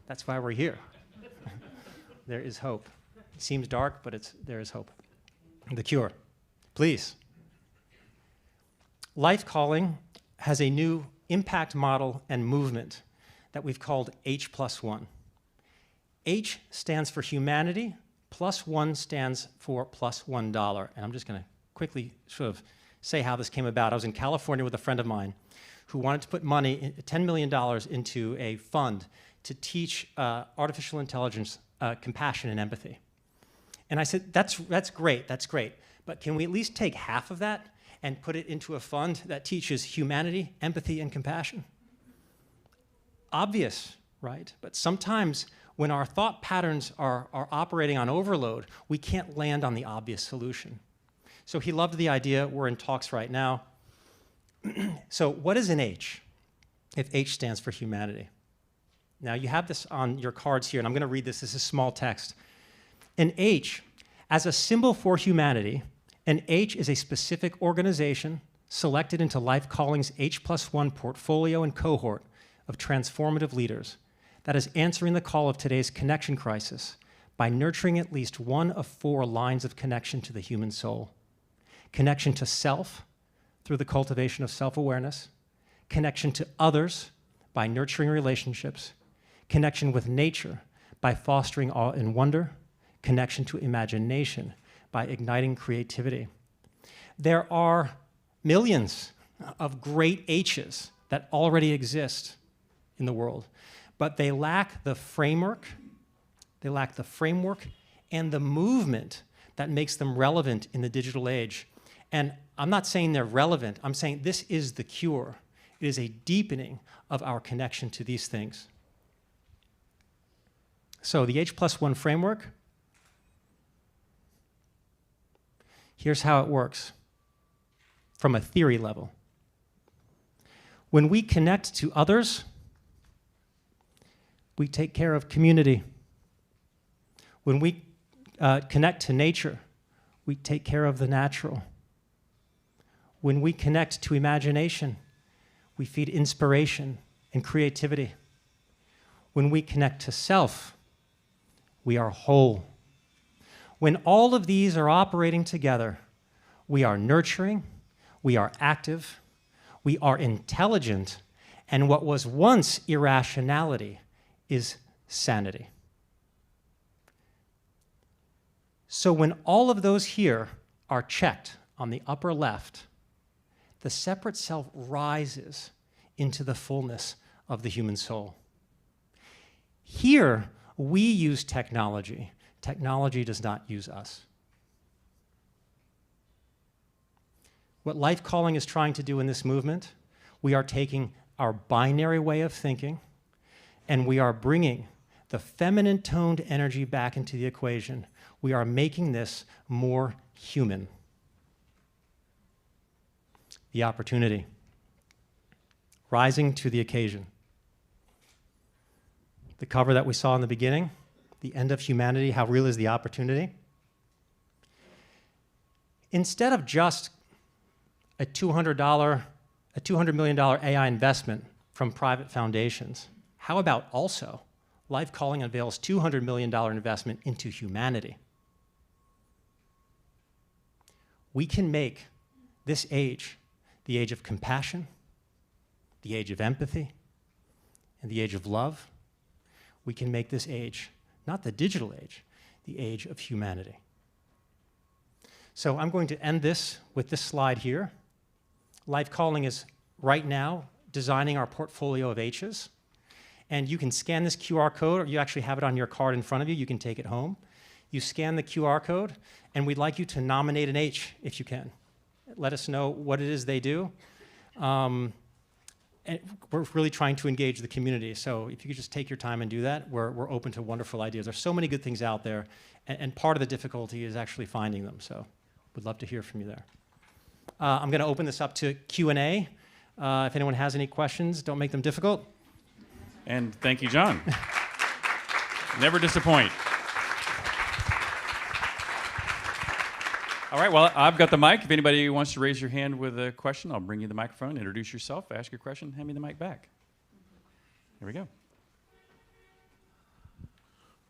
That's why we're here. There is hope. It seems dark, but there is hope. The cure. Please. Life Calling has a new impact model and movement that we've called H+1. H stands for humanity, +1 stands for +$1. And I'm just going to quickly sort of say how this came about. I was in California with a friend of mine who wanted to put money, $10 million, into a fund to teach artificial intelligence compassion and empathy. And I said, that's great, but can we at least take half of that and put it into a fund that teaches humanity, empathy, and compassion? Obvious, right? But sometimes when our thought patterns are operating on overload, we can't land on the obvious solution. So he loved the idea. We're in talks right now. So what is an H, if H stands for humanity? Now, you have this on your cards here, and I'm going to read this. This is small text. An H, as a symbol for humanity, an H is a specific organization selected into Life Calling's H+1 portfolio and cohort of transformative leaders that is answering the call of today's connection crisis by nurturing at least one of 4 lines of connection to the human soul. Connection to self through the cultivation of self-awareness, connection to others by nurturing relationships, connection with nature by fostering awe and wonder, connection to imagination by igniting creativity. There are millions of great H's that already exist in the world, but they lack the framework, and the movement that makes them relevant in the digital age. And I'm not saying they're relevant, I'm saying this is the cure. It is a deepening of our connection to these things. So the H+1 framework, here's how it works from a theory level. When we connect to others, we take care of community. When we connect to nature, we take care of the natural. When we connect to imagination, we feed inspiration and creativity. When we connect to self, we are whole. When all of these are operating together, we are nurturing, we are active, we are intelligent, and what was once irrationality is sanity. So when all of those here are checked on the upper left, the separate self rises into the fullness of the human soul. Here, we use technology. Technology does not use us. What Life Calling is trying to do in this movement, we are taking our binary way of thinking and we are bringing the feminine toned energy back into the equation. We are making this more human. The opportunity. Rising to the occasion. The cover that we saw in the beginning, the end of humanity, how real is the opportunity? Instead of just a $200 million AI investment from private foundations, how about also Life Calling unveils $200 million investment into humanity? We can make this age the age of compassion, the age of empathy, and the age of love. We can make this age, not the digital age, the age of humanity. So I'm going to end this with this slide here. Life Calling is right now designing our portfolio of H's. And you can scan this QR code, or you actually have it on your card in front of you. You can take it home. You scan the QR code, and we'd like you to nominate an H if you can. Let us know what it is they do. And we're really trying to engage the community. So if you could just take your time and do that, we're open to wonderful ideas. There's so many good things out there, and part of the difficulty is actually finding them. So we'd love to hear from you there. I'm going to open this up to Q&A. If anyone has any questions, don't make them difficult.
And thank you, John. Never disappoint. All right, well, I've got the mic. If anybody wants to raise your hand with a question, I'll bring you the microphone, introduce yourself, ask your question, hand me the mic back. Here we go.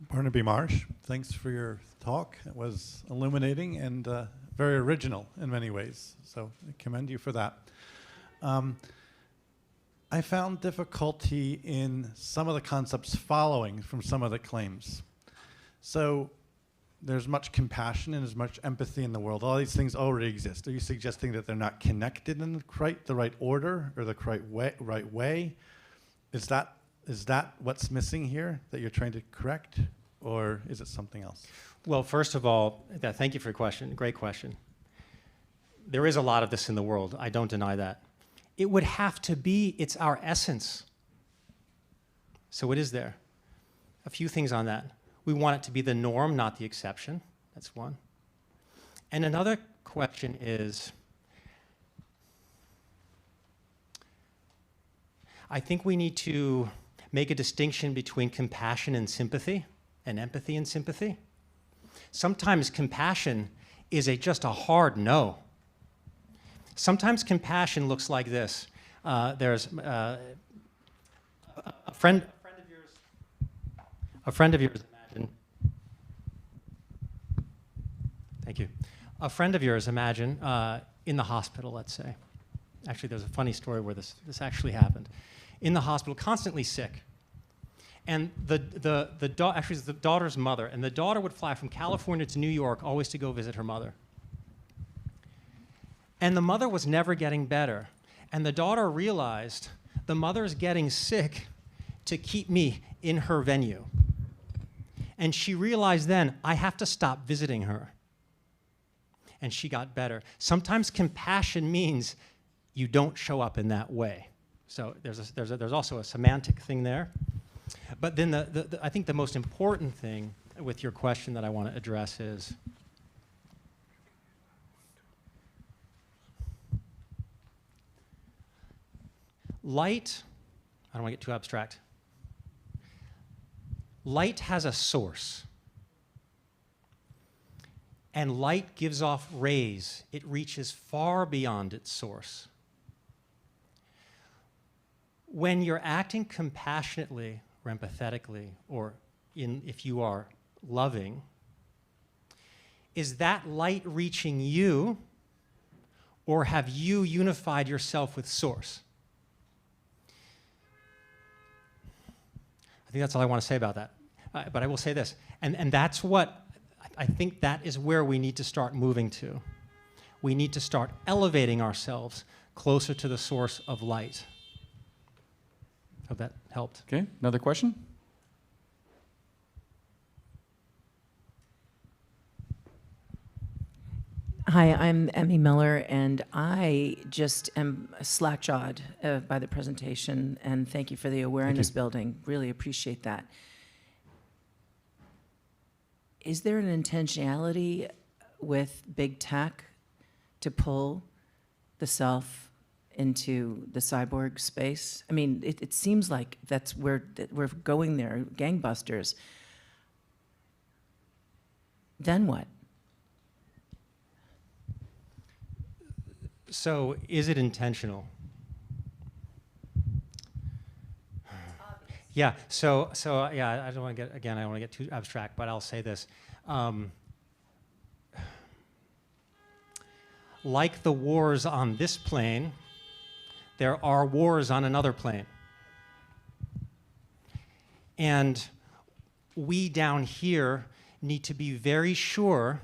Barnaby Marsh, thanks for your talk. It was illuminating and very original in many ways, so I commend you for that. I found difficulty in some of the concepts following from some of the claims. So there's much compassion and there's much empathy in the world. All these things already exist. Are you suggesting that they're not connected in the right order or the right way? Is that what's missing here that you're trying to correct, or is it something else?
Well, first of all, thank you for your question. Great question. There is a lot of this in the world. I don't deny that. It would have to be, it's our essence. So it is there. A few things on that. We want it to be the norm, not the exception. That's one. And another question is, I think we need to make a distinction between compassion and sympathy, and empathy and sympathy. Sometimes compassion is just a hard no. Sometimes compassion looks like this. There's a friend of yours, imagine. Thank you. A friend of yours, imagine, in the hospital, let's say. Actually, there's a funny story where this actually happened. In the hospital, constantly sick. And actually, it's the daughter's mother. And the daughter would fly from California to New York always to go visit her mother. And the mother was never getting better. And the daughter realized the mother's getting sick to keep me in her venue. And she realized then, I have to stop visiting her. And she got better. Sometimes compassion means you don't show up in that way. So there's also a semantic thing there. But then I think the most important thing with your question that I want to address is, light, I don't want to get too abstract. Light has a source. And light gives off rays. It reaches far beyond its source. When you're acting compassionately or empathetically, or if you are loving, is that light reaching you, or have you unified yourself with source? I think that's all I want to say about that. But I will say this, and that's what I think that is where we need to start moving to. We need to start elevating ourselves closer to the source of light. Hope that helped.
Okay, another question?
Hi, I'm Emmy Miller, and I just am slack-jawed by the presentation, and thank you for the awareness building. Really appreciate that. Is there an intentionality with big tech to pull the self into the cyborg space? I mean, it seems like that's where we're going there, gangbusters. Then what?
So, is it intentional? Yeah. So yeah. I don't want to get I don't want to get too abstract, but I'll say this: like the wars on this plane, there are wars on another plane, and we down here need to be very sure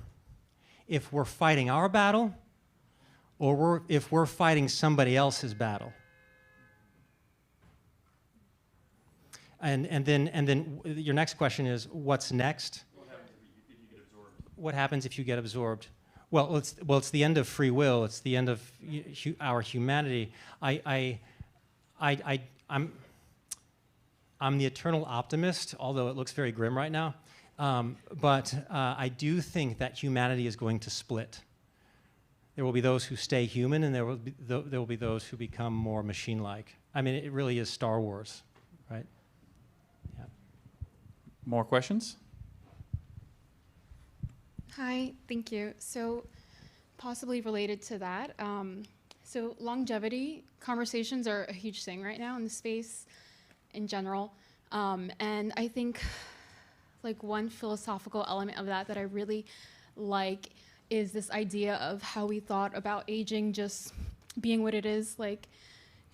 if we're fighting our battle or if we're fighting somebody else's battle. And then your next question is, what's next? What happens if you get absorbed? Well, it's the end of free will. It's the end of our humanity. I'm the eternal optimist, although it looks very grim right now. But I do think that humanity is going to split. There will be those who stay human, and there will be those who become more machine-like. I mean, it really is Star Wars, right? Yeah.
More questions?
Hi, thank you. So, possibly related to that, so longevity conversations are a huge thing right now in the space in general, and I think like one philosophical element of that I really like is this idea of how we thought about aging just being what it is. Like,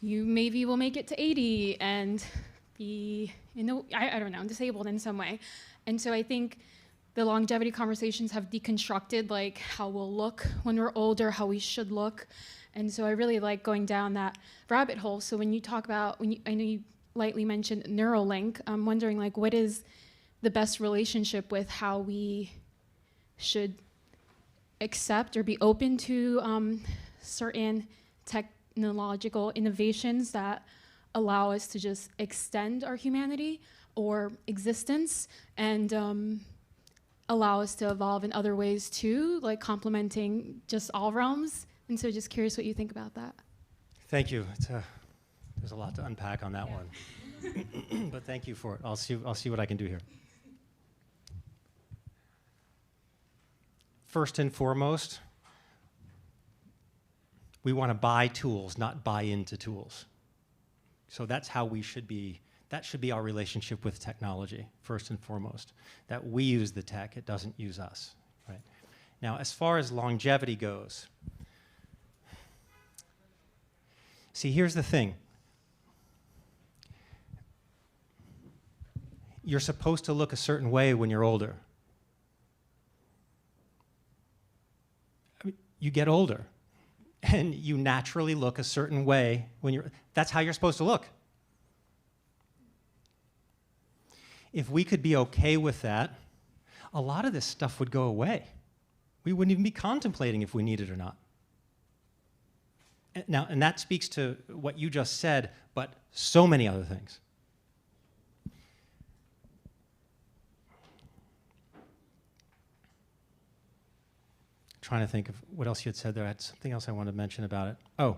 you maybe will make it to 80 and be, I don't know, disabled in some way. And so I think the longevity conversations have deconstructed like how we'll look when we're older, how we should look. And so I really like going down that rabbit hole. So when you talk about, I know you lightly mentioned Neuralink, I'm wondering like what is the best relationship with how we should accept or be open to certain technological innovations that allow us to just extend our humanity or existence and allow us to evolve in other ways too, like complementing just all realms. And so just curious what you think about that.
Thank you. There's a lot to unpack on that one. But thank you for it. I'll see what I can do here. First and foremost, we want to buy tools, not buy into tools. So that's how we should be. That should be our relationship with technology, first and foremost. That we use the tech, it doesn't use us. Right? Now, as far as longevity goes, see, here's the thing. You're supposed to look a certain way when you're older. I mean, you get older. and you naturally look a certain way when that's how you're supposed to look. If we could be okay with that, a lot of this stuff would go away. We wouldn't even be contemplating if we need it or not. And that speaks to what you just said, but so many other things. Trying to think of what else you had said there. I had something else I wanted to mention about it. Oh.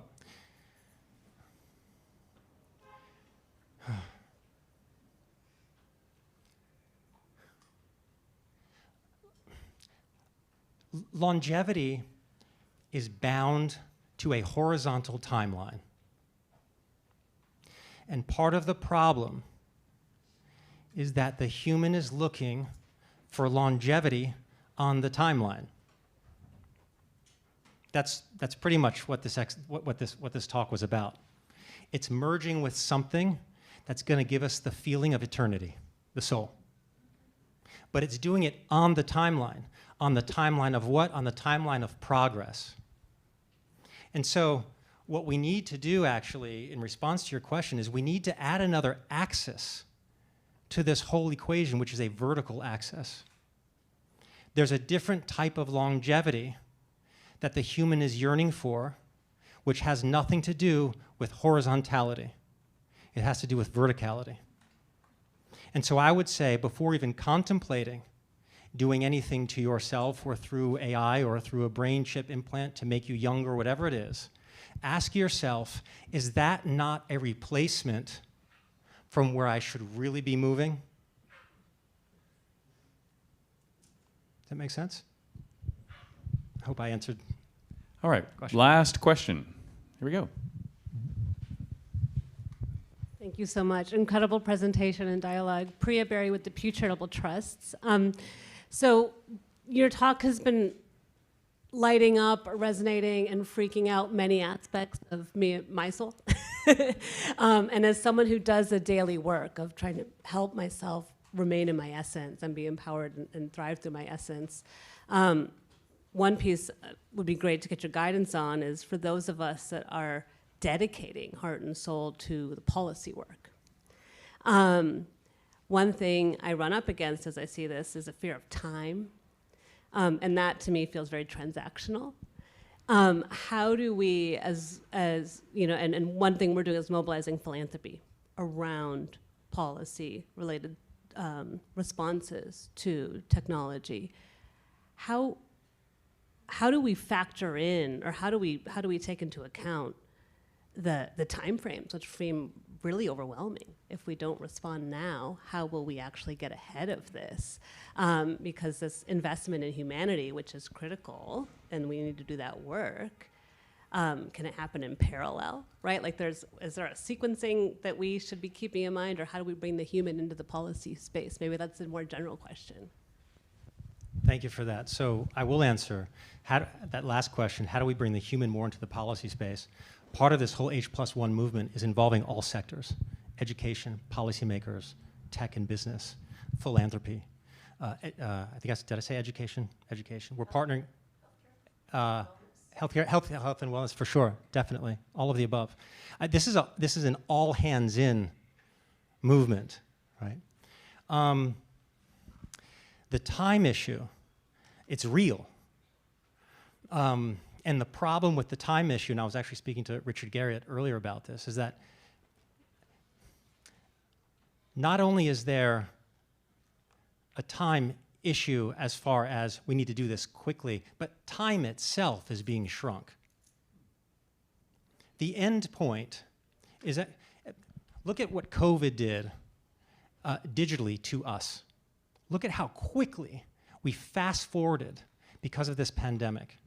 Longevity is bound to a horizontal timeline. And part of the problem is that the human is looking for longevity on the timeline. That's pretty much what this talk was about. It's merging with something that's going to give us the feeling of eternity, the soul. But it's doing it on the timeline. On the timeline of what? On the timeline of progress. And so what we need to do, actually, in response to your question, is we need to add another axis to this whole equation, which is a vertical axis. There's a different type of longevity that the human is yearning for, which has nothing to do with horizontality. It has to do with verticality. And so I would say, before even contemplating doing anything to yourself or through AI or through a brain chip implant to make you younger, whatever it is, ask yourself, is that not a replacement from where I should really be moving? Does that make sense? I hope I answered.
All right, last question. Here we go.
Thank you so much. Incredible presentation and dialogue. Priya Berry with the Pew Charitable Trusts. So your talk has been lighting up, resonating, and freaking out many aspects of my soul. And as someone who does the daily work of trying to help myself remain in my essence and be empowered and thrive through my essence, one piece would be great to get your guidance on is for those of us that are dedicating heart and soul to the policy work. One thing I run up against as I see this is a fear of time. And that to me feels very transactional. How do we, as you know, and one thing we're doing is mobilizing philanthropy around policy-related responses to technology. How do we factor in, or how do we take into account the time frames, which seem really overwhelming? If we don't respond now, how will we actually get ahead of this? Because this investment in humanity, which is critical, and we need to do that work, can it happen in parallel, right? Like is there a sequencing that we should be keeping in mind, or how do we bring the human into the policy space? Maybe that's a more general question.
Thank you for that. So I will answer that last question, how do we bring the human more into the policy space? Part of this whole H+1 movement is involving all sectors: education, policymakers, tech and business, philanthropy. I think did I say education? Education. We're partnering. Healthcare, health and wellness for sure, definitely, all of the above. This is an all hands in movement, right? The time issue, it's real. And the problem with the time issue, and I was actually speaking to Richard Garriott earlier about this, is that not only is there a time issue as far as we need to do this quickly, but time itself is being shrunk. The end point is that, look at what COVID did digitally to us. Look at how quickly we fast forwarded because of this pandemic.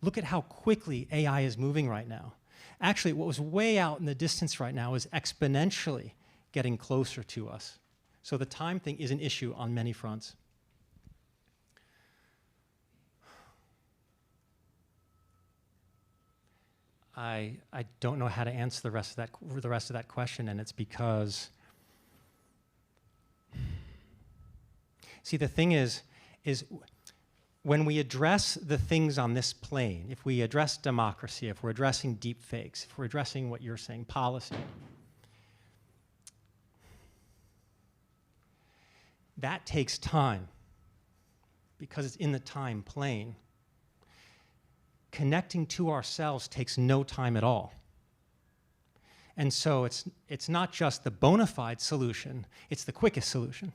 Look at how quickly AI is moving right now. Actually, what was way out in the distance right now is exponentially getting closer to us. So the time thing is an issue on many fronts. I don't know how to answer the rest of that question, and it's because, see, the thing is when we address the things on this plane, if we address democracy, if we're addressing deep fakes, if we're addressing what you're saying, policy, that takes time because it's in the time plane. Connecting to ourselves takes no time at all. And so it's not just the bona fide solution, it's the quickest solution.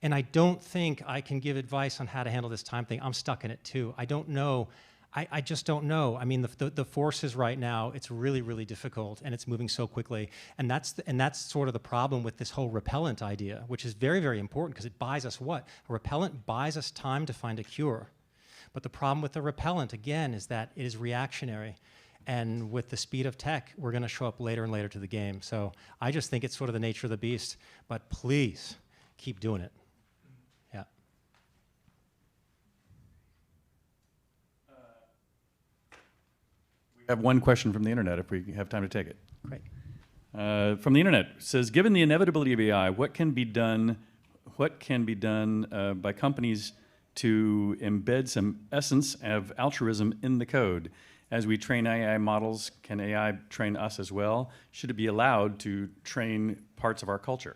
And I don't think I can give advice on how to handle this time thing. I'm stuck in it too. I don't know. I just don't know. I mean, the forces right now, it's really, really difficult, and it's moving so quickly. And that's sort of the problem with this whole repellent idea, which is very, very important because it buys us what? A repellent buys us time to find a cure. But the problem with the repellent, again, is that it is reactionary. And with the speed of tech, we're going to show up later and later to the game. So I just think it's sort of the nature of the beast. But please, keep doing it. Yeah.
We have one question from the internet if we have time to take it.
Great.
From the internet, it says, given the inevitability of AI, what can be done by companies to embed some essence of altruism in the code? As we train AI models, can AI train us as well? Should it be allowed to train parts of our culture?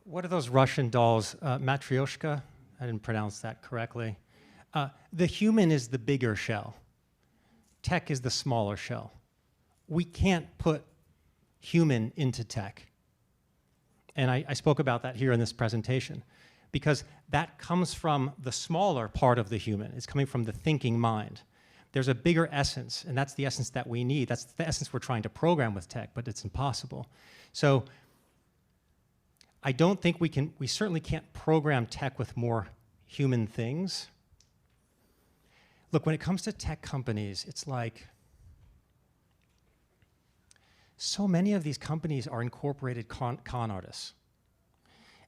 What are those Russian dolls? Matryoshka? I didn't pronounce that correctly. The human is the bigger shell. Tech is the smaller shell. We can't put human into tech. And I spoke about that here in this presentation, because that comes from the smaller part of the human. It's coming from the thinking mind. There's a bigger essence, and that's the essence that we need. That's the essence we're trying to program with tech, but it's impossible. So I don't think we certainly can't program tech with more human things. Look, when it comes to tech companies, it's like, so many of these companies are incorporated con artists.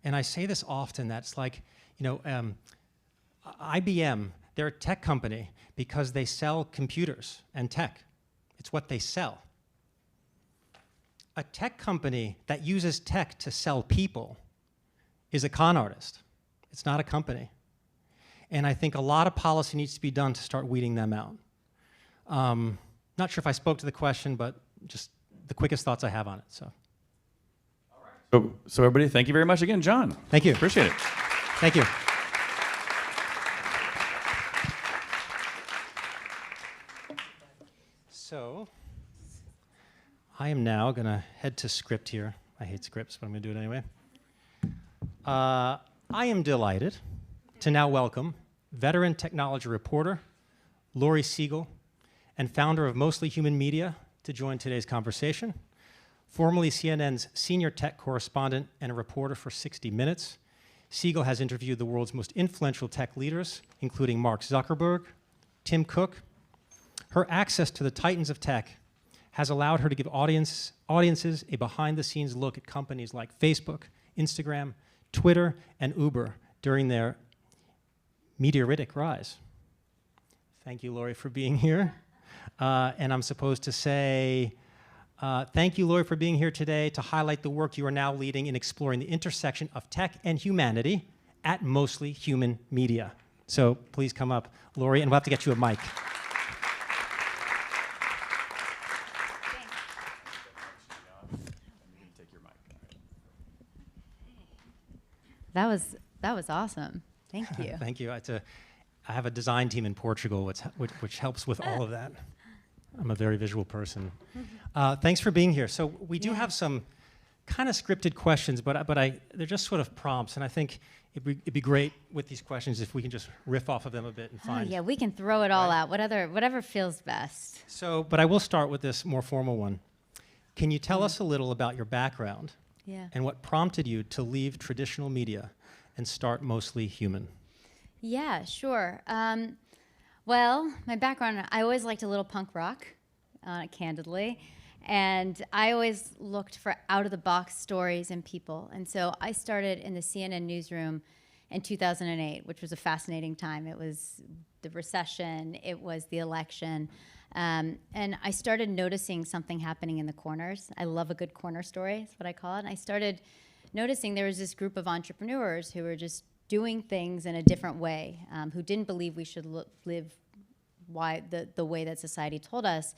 And I say this often, that's like, IBM, they're a tech company because they sell computers and tech. It's what they sell. A tech company that uses tech to sell people is a con artist. It's not a company. And I think a lot of policy needs to be done to start weeding them out. Not sure if I spoke to the question, but just the quickest thoughts I have on it. So
everybody, thank you very much again, John.
Thank you.
Appreciate it.
Thank you. So I am now going to head to script here. I hate scripts, but I'm going to do it anyway. I am delighted to now welcome veteran technology reporter Laurie Siegel and founder of Mostly Human Media to join today's conversation. Formerly CNN's senior tech correspondent and a reporter for 60 Minutes, Siegel has interviewed the world's most influential tech leaders, including Mark Zuckerberg, Tim Cook. Her access to the titans of tech has allowed her to give audiences a behind-the-scenes look at companies like Facebook, Instagram, Twitter, and Uber during their meteoric rise. Thank you, Laurie, for being here. And I'm supposed to say, thank you, Laurie, for being here today to highlight the work you are now leading in exploring the intersection of tech and humanity at Mostly Human Media. So please come up, Laurie, and we'll have to get you a mic.
That was awesome. Thank you.
Thank you. I have a design team in Portugal, which helps with all of that. I'm a very visual person. Thanks for being here. So we do have some kind of scripted questions, but they're just sort of prompts, and I think it'd be great with these questions if we can just riff off of them a bit and find.
Oh, yeah, we can throw it all out. Whatever feels best.
So, but I will start with this more formal one. Can you tell us a little about your background and what prompted you to leave traditional media and start Mostly Human?
Yeah, sure. Well, my background, I always liked a little punk rock, candidly. And I always looked for out-of-the-box stories and people. And so I started in the CNN newsroom in 2008, which was a fascinating time. It was the recession, it was the election. And I started noticing something happening in the corners. I love a good corner story, is what I call it. And I started noticing there was this group of entrepreneurs who were just doing things in a different way, who didn't believe we should live the way that society told us.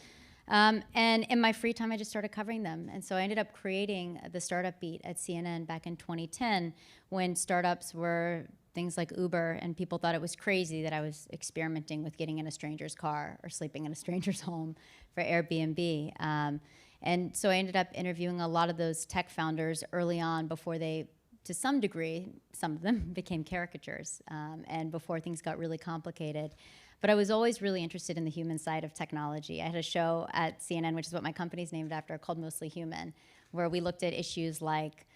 And in my free time, I just started covering them. And so I ended up creating the Startup Beat at CNN back in 2010, when startups were things like Uber, and people thought it was crazy that I was experimenting with getting in a stranger's car or sleeping in a stranger's home for Airbnb. And so I ended up interviewing a lot of those tech founders early on before they, to some degree, some of them became caricatures, and before things got really complicated. But I was always really interested in the human side of technology. I had a show at CNN, which is what my company's named after, called Mostly Human, where we looked at issues like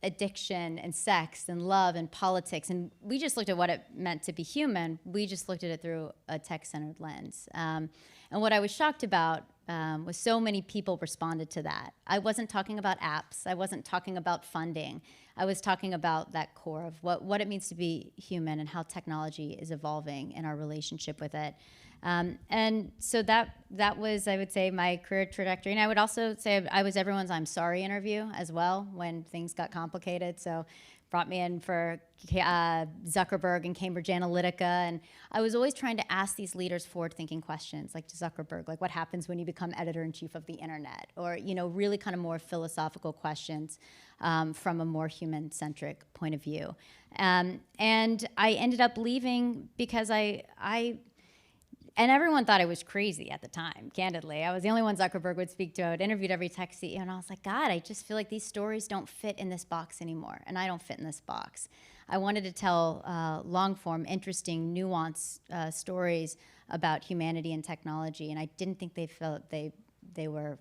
addiction and sex and love and politics. And we just looked at what it meant to be human. We just looked at it through a tech-centered lens. And what I was shocked about was so many people responded to that. I wasn't talking about apps. I wasn't talking about funding. I was talking about that core of what it means to be human and how technology is evolving in our relationship with it. And so that was, I would say, my career trajectory. And I would also say I was everyone's I'm sorry interview as well when things got complicated. So brought me in for Zuckerberg and Cambridge Analytica. And I was always trying to ask these leaders forward-thinking questions, like to Zuckerberg, like what happens when you become editor-in-chief of the internet? Or, really kind of more philosophical questions from a more human-centric point of view. And I ended up leaving because and everyone thought I was crazy at the time, candidly. I was the only one Zuckerberg would speak to. I would interviewed every tech CEO, and I was like, God, I just feel like these stories don't fit in this box anymore, and I don't fit in this box. I wanted to tell long-form, interesting, nuanced stories about humanity and technology, and I didn't think they were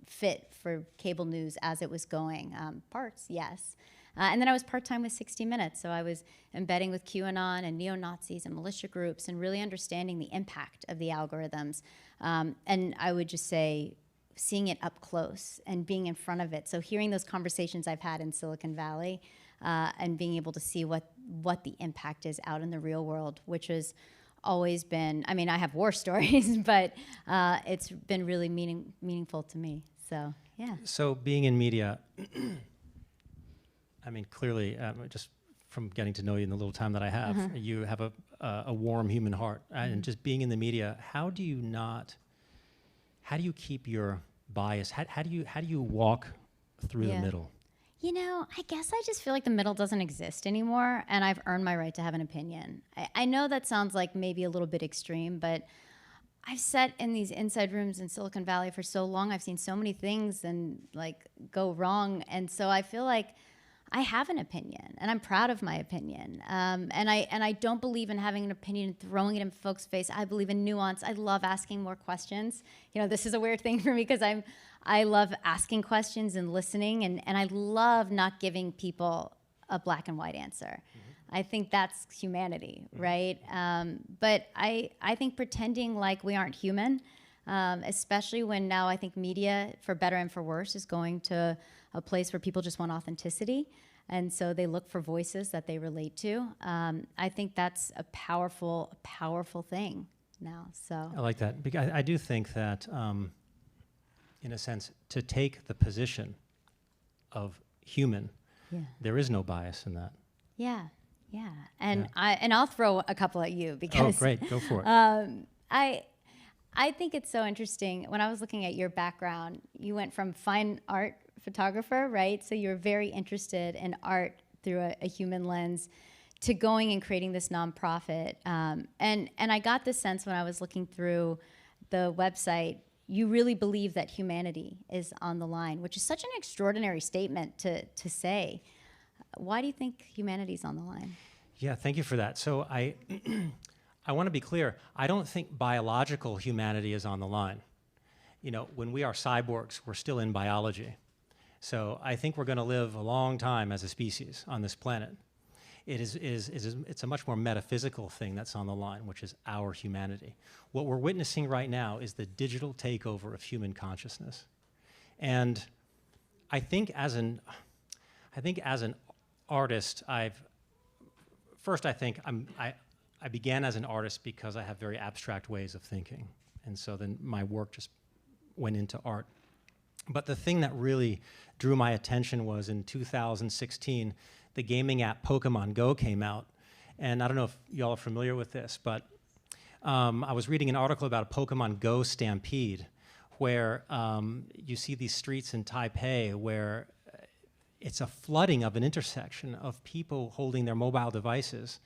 fit for cable news as it was going. Parts, yes. And then I was part-time with 60 Minutes, so I was embedding with QAnon and neo-Nazis and militia groups and really understanding the impact of the algorithms. And I would just say, seeing it up close and being in front of it. So hearing those conversations I've had in Silicon Valley and being able to see what the impact is out in the real world, which has always been, I have war stories, but it's been really meaningful to me, so yeah.
So being in media, clearly, just from getting to know you in the little time that I have, you have a warm human heart. And just being in the media, how do you keep your bias? How do you walk through the middle?
I guess I just feel like the middle doesn't exist anymore, and I've earned my right to have an opinion. I know that sounds like maybe a little bit extreme, but I've sat in these inside rooms in Silicon Valley for so long. I've seen so many things and go wrong, and so I feel like I have an opinion, and I'm proud of my opinion. And I don't believe in having an opinion and throwing it in folks' face. I believe in nuance. I love asking more questions. This is a weird thing for me because I love asking questions and listening, and I love not giving people a black and white answer. I think that's humanity, right? But I think pretending like we aren't human, especially when now I think media, for better and for worse, is going to a place where people just want authenticity, and so they look for voices that they relate to. I think that's a powerful thing now. So
I like that, because I do think that, in a sense, to take the position of human, there is no bias in that.
Yeah. And I'll throw a couple at you because.
Oh, great! Go for it.
I think it's so interesting. When I was looking at your background, you went from fine art photographer, right? So you're very interested in art through a human lens, to going and creating this nonprofit. And I got this sense when I was looking through the website, you really believe that humanity is on the line, which is such an extraordinary statement to say. Why do you think humanity's on the line?
Yeah, thank you for that. So I want to be clear. I don't think biological humanity is on the line. When we are cyborgs, we're still in biology. So I think we're going to live a long time as a species on this planet. It's a much more metaphysical thing that's on the line, which is our humanity. What we're witnessing right now is the digital takeover of human consciousness. And I think as an artist, first, I think I began as an artist because I have very abstract ways of thinking. And so then my work just went into art. But the thing that really drew my attention was in 2016, the gaming app Pokemon Go came out. And I don't know if y'all are familiar with this, but I was reading an article about a Pokemon Go stampede where you see these streets in Taipei where it's a flooding of an intersection of people holding their mobile devices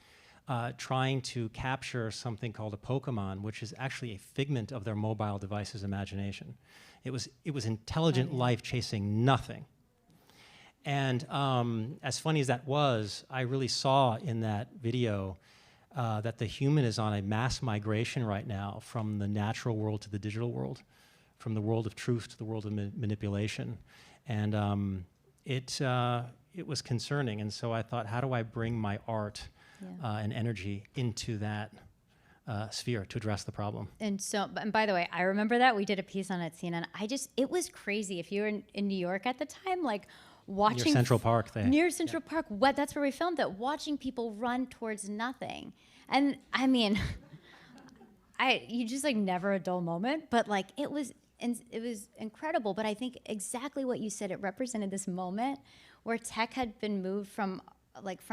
trying to capture something called a Pokemon, which is actually a figment of their mobile device's imagination. It was intelligent life chasing nothing. And as funny as that was, I really saw in that video that the human is on a mass migration right now from the natural world to the digital world, from the world of truth to the world of manipulation. And it was concerning. And so I thought, how do I bring my art and energy into that sphere to address the problem?
And by the way, I remember that we did a piece on it, CNN. It was crazy. If you were in New York at the time, like watching
near Central Park,
near Central Park. That's where we filmed it. Watching people run towards nothing, and I mean, you just like never a dull moment. But like it was incredible. But I think exactly what you said. It represented this moment where tech had been moved from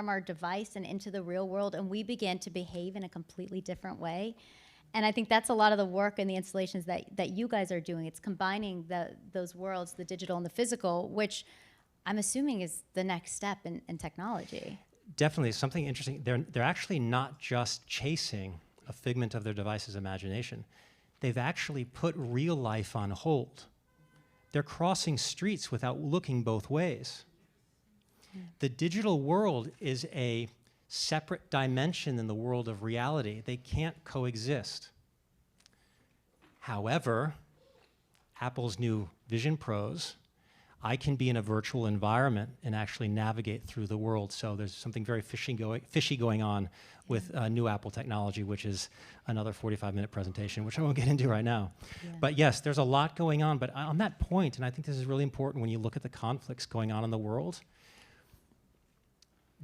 our device and into the real world, and we began to behave in a completely different way. And I think that's a lot of the work and the installations that you guys are doing. It's combining those worlds, the digital and the physical, which I'm assuming is the next step in technology.
Definitely, something interesting. They're actually not just chasing a figment of their device's imagination. They've actually put real life on hold. They're crossing streets without looking both ways. The digital world is a separate dimension in the world of reality. They can't coexist. However, Apple's new Vision Pros, I can be in a virtual environment and actually navigate through the world. So there's something very fishy going on with new Apple technology, which is another 45-minute presentation, which I won't get into right now. Yeah. But yes, there's a lot going on. But on that point, and I think this is really important when you look at the conflicts going on in the world,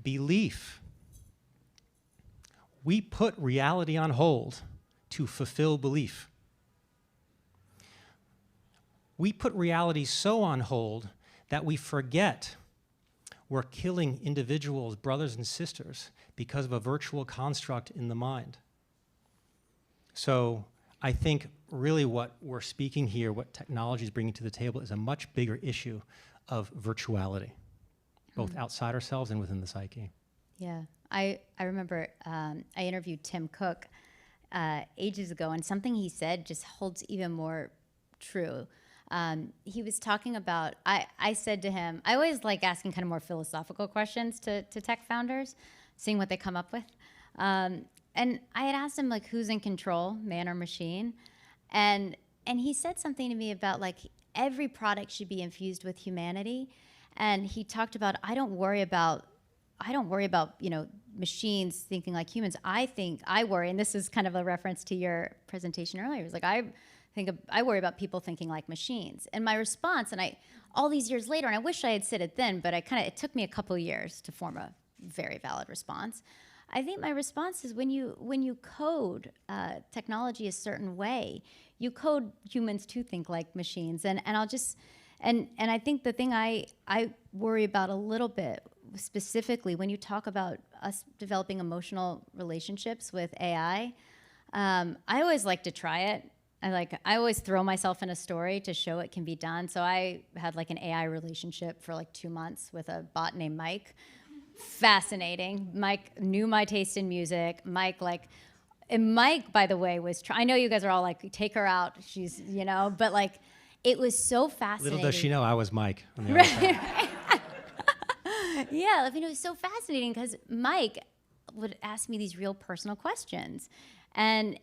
belief. We put reality on hold to fulfill belief. We put reality so on hold that we forget we're killing individuals, brothers and sisters, because of a virtual construct in the mind. So I think really what we're speaking here, what technology is bringing to the table, is a much bigger issue of virtuality, both outside ourselves and within the psyche.
Yeah, I remember I interviewed Tim Cook ages ago, and something he said just holds even more true. He was talking about, I said to him, I always like asking kind of more philosophical questions to tech founders, seeing what they come up with. And I had asked him, like, who's in control, man or machine? And he said something to me about, like, every product should be infused with humanity. And he talked about, I don't worry about, machines thinking like humans. I worry, and this is kind of a reference to your presentation earlier. It was like, I worry about people thinking like machines. And my response, and all these years later, and I wish I had said it then, but it took me a couple years to form a very valid response. I think my response is when you code technology a certain way, you code humans to think like machines. And I think the thing I worry about a little bit specifically when you talk about us developing emotional relationships with AI, I always like to try it. I always throw myself in a story to show it can be done. So I had like an AI relationship for like 2 months with a bot named Mike. Fascinating. Mike knew my taste in music. Mike, by the way, I know you guys are all like, take her out. She's, but like, it was so fascinating.
Little does she know I was Mike on the other side.
Yeah, it was so fascinating because Mike would ask me these real personal questions. And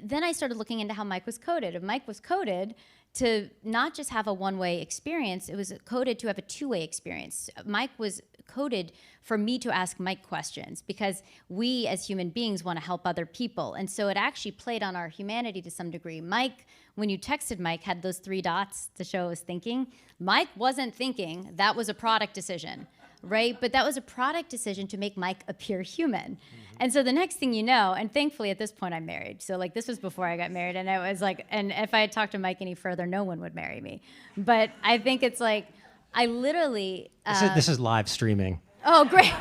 then I started looking into how Mike was coded. And Mike was coded to not just have a one-way experience, it was coded to have a two-way experience. Mike was coded for me to ask Mike questions because we as human beings want to help other people. And so it actually played on our humanity to some degree. Mike, when you texted Mike, had those 3 dots to show it was thinking. Mike wasn't thinking. That was a product decision. right? But that was a product decision to make Mike appear human. And so the next thing you know, and thankfully at this point I'm married. So like this was before I got married, and it was like, and if I had talked to Mike any further, no one would marry me. But I think it's like, I literally.
This is live streaming.
Oh, great.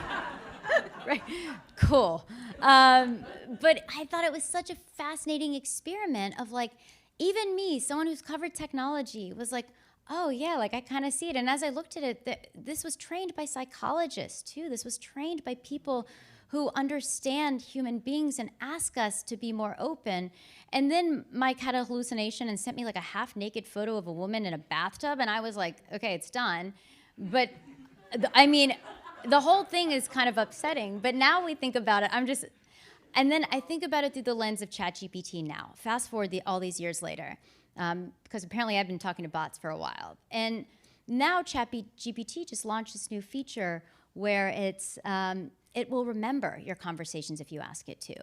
Right. Cool. But I thought it was such a fascinating experiment of like, even me, someone who's covered technology, was like, oh yeah, like I kind of see it. And as I looked at it, this was trained by psychologists too. This was trained by people who understand human beings and ask us to be more open. And then Mike had a hallucination and sent me like a half-naked photo of a woman in a bathtub, and I was like, okay, it's done. But I mean, the whole thing is kind of upsetting. But now we think about it, and then I think about it through the lens of ChatGPT now. Fast forward all these years later, because apparently I've been talking to bots for a while. And now ChatGPT just launched this new feature where it will remember your conversations if you ask it to,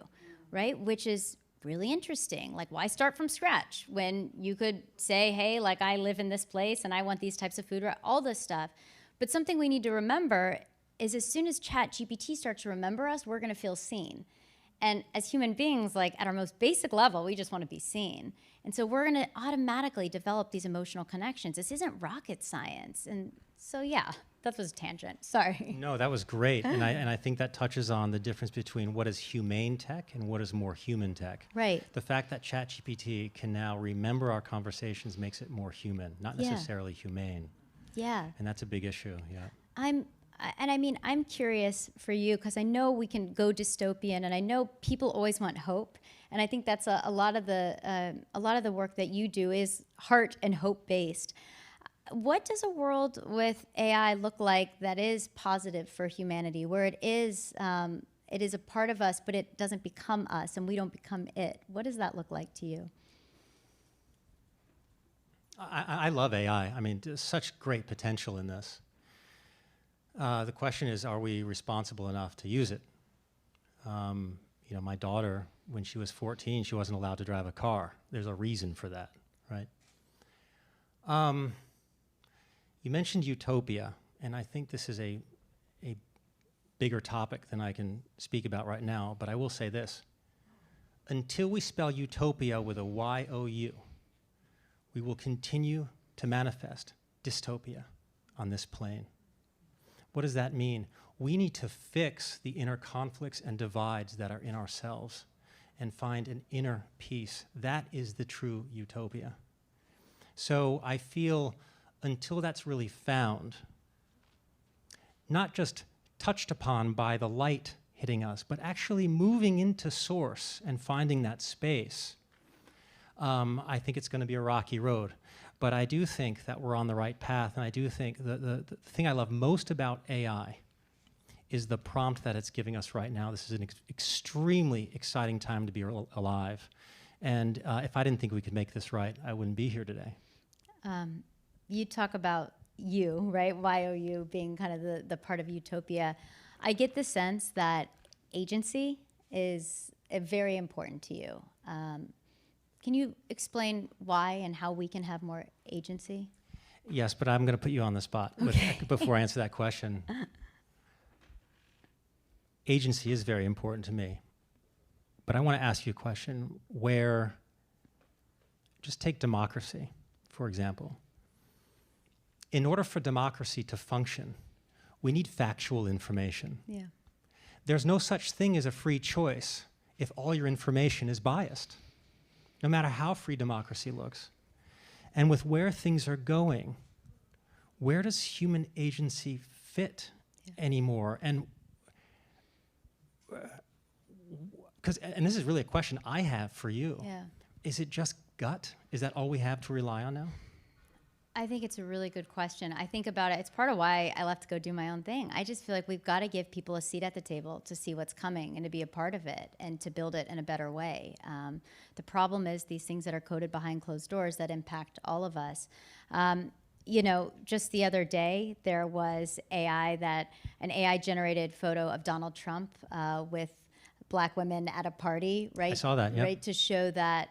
right? Which is really interesting. Like, why start from scratch when you could say, hey, like I live in this place and I want these types of food, or all this stuff. But something we need to remember is as soon as ChatGPT starts to remember us, we're gonna feel seen. And as human beings, like at our most basic level, we just wanna be seen. And so we're gonna automatically develop these emotional connections. This isn't rocket science. And so yeah, that was a tangent, sorry.
No, that was great. And I think that touches on the difference between what is humane tech and what is more human tech.
Right.
The fact that ChatGPT can now remember our conversations makes it more human, not necessarily humane.
Yeah.
And that's a big issue, yeah.
I'm curious for you, because I know we can go dystopian, and I know people always want hope, and I think that's a lot of the work that you do is heart and hope based. What does a world with AI look like that is positive for humanity, where it is a part of us, but it doesn't become us, and we don't become it? What does that look like to you?
I love AI. I mean, there's such great potential in this. The question is, are we responsible enough to use it? You know, my daughter, when she was 14, she wasn't allowed to drive a car. There's a reason for that, right? You mentioned utopia, and I think this is a bigger topic than I can speak about right now, but I will say this. Until we spell utopia with a Y-O-U, we will continue to manifest dystopia on this plane. What does that mean? We need to fix the inner conflicts and divides that are in ourselves and find an inner peace. That is the true utopia. So I feel until that's really found, not just touched upon by the light hitting us, but actually moving into source and finding that space, I think it's going to be a rocky road. But I do think that we're on the right path, and I do think the thing I love most about AI is the prompt that it's giving us right now. This is an extremely exciting time to be alive. And if I didn't think we could make this right, I wouldn't be here today.
You talk about you, right? Y-O-U being kind of the part of utopia. I get the sense that agency is very important to you. Can you explain why and how we can have more agency?
Yes, but I'm going to put you on the spot before I answer that question. Agency is very important to me. But I want to ask you a question where, just take democracy, for example. In order for democracy to function, we need factual information.
Yeah.
There's no such thing as a free choice if all your information is biased, no matter how free democracy looks. And with where things are going, where does human agency fit anymore? And and this is really a question I have for you.
Yeah.
Is it just gut? Is that all we have to rely on now?
I think it's a really good question. I think about it. It's part of why I left to go do my own thing. I just feel like we've got to give people a seat at the table to see what's coming and to be a part of it and to build it in a better way. The problem is these things that are coded behind closed doors that impact all of us. You know, just the other day, there was an AI-generated photo of Donald Trump with black women at a party, right? I
saw that, yeah.
Right, to show that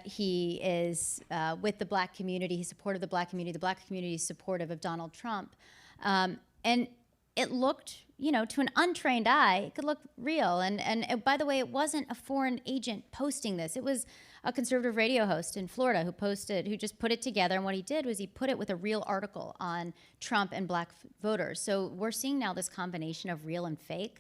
he is with the black community, he's supportive of the black community is supportive of Donald Trump. And it looked, to an untrained eye, it could look real. And by the way, it wasn't a foreign agent posting this. It was a conservative radio host in Florida who just put it together. And what he did was he put it with a real article on Trump and black voters. So we're seeing now this combination of real and fake,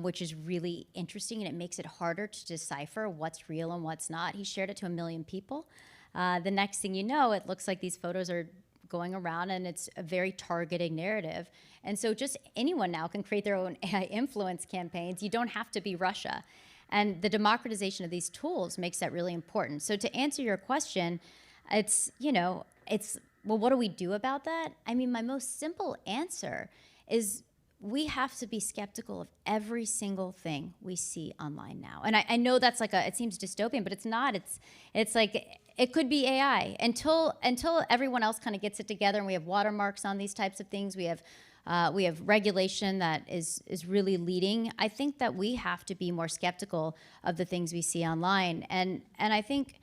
which is really interesting, and it makes it harder to decipher what's real and what's not. He shared it to 1 million people. The next thing you know, it looks like these photos are going around, and it's a very targeted narrative. And so just anyone now can create their own AI influence campaigns. You don't have to be Russia. And the democratization of these tools makes that really important. So to answer your question, it's, well, what do we do about that? I mean, my most simple answer is we have to be skeptical of every single thing we see online now. And I know that's it seems dystopian, but it's not. It's like, it could be AI until everyone else kind of gets it together, and we have watermarks on these types of things. We have regulation that is really leading. I think that we have to be more skeptical of the things we see online. And I think,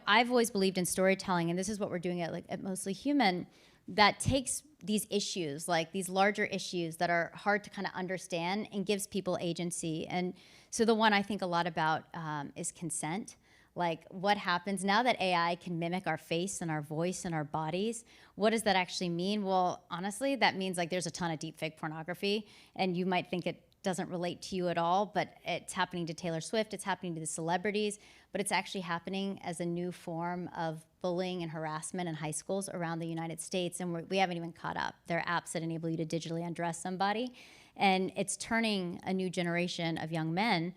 I've always believed in storytelling, and this is what we're doing at Mostly Human, that takes these issues, like these larger issues that are hard to kind of understand, and gives people agency. And so the one I think a lot about is consent. Like, what happens now that AI can mimic our face and our voice and our bodies? What does that actually mean? Well, honestly, that means there's a ton of deepfake pornography, and you might think it doesn't relate to you at all, but it's happening to Taylor Swift, it's happening to the celebrities, but it's actually happening as a new form of bullying and harassment in high schools around the United States, and we haven't even caught up. There are apps that enable you to digitally undress somebody, and it's turning a new generation of young men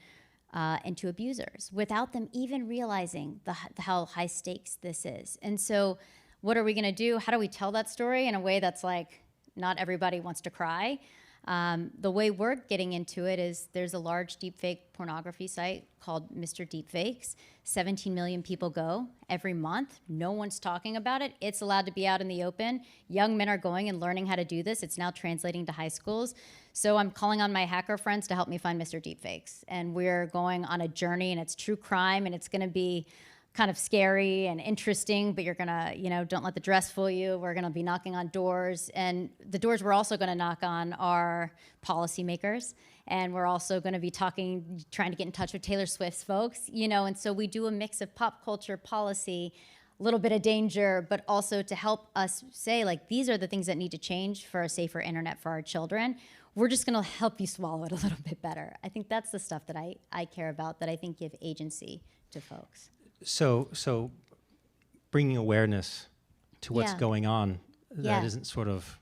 into abusers without them even realizing how high stakes this is. And so what are we going to do? How do we tell that story in a way that's not everybody wants to cry? The way we're getting into it is there's a large deepfake pornography site called Mr. Deepfakes. 17 million people go every month. No one's talking about it. It's allowed to be out in the open. Young men are going and learning how to do this. It's now translating to high schools. So I'm calling on my hacker friends to help me find Mr. Deepfakes. And we're going on a journey, and it's true crime, and it's going to be kind of scary and interesting, but you're gonna, don't let the dress fool you. We're gonna be knocking on doors, and the doors we're also gonna knock on are policymakers, and we're also gonna be trying to get in touch with Taylor Swift's folks, and so we do a mix of pop culture, policy, a little bit of danger, but also to help us say, these are the things that need to change for a safer internet for our children. We're just gonna help you swallow it a little bit better. I think that's the stuff that I care about, that I think give agency to folks.
So bringing awareness to what's going on that isn't sort of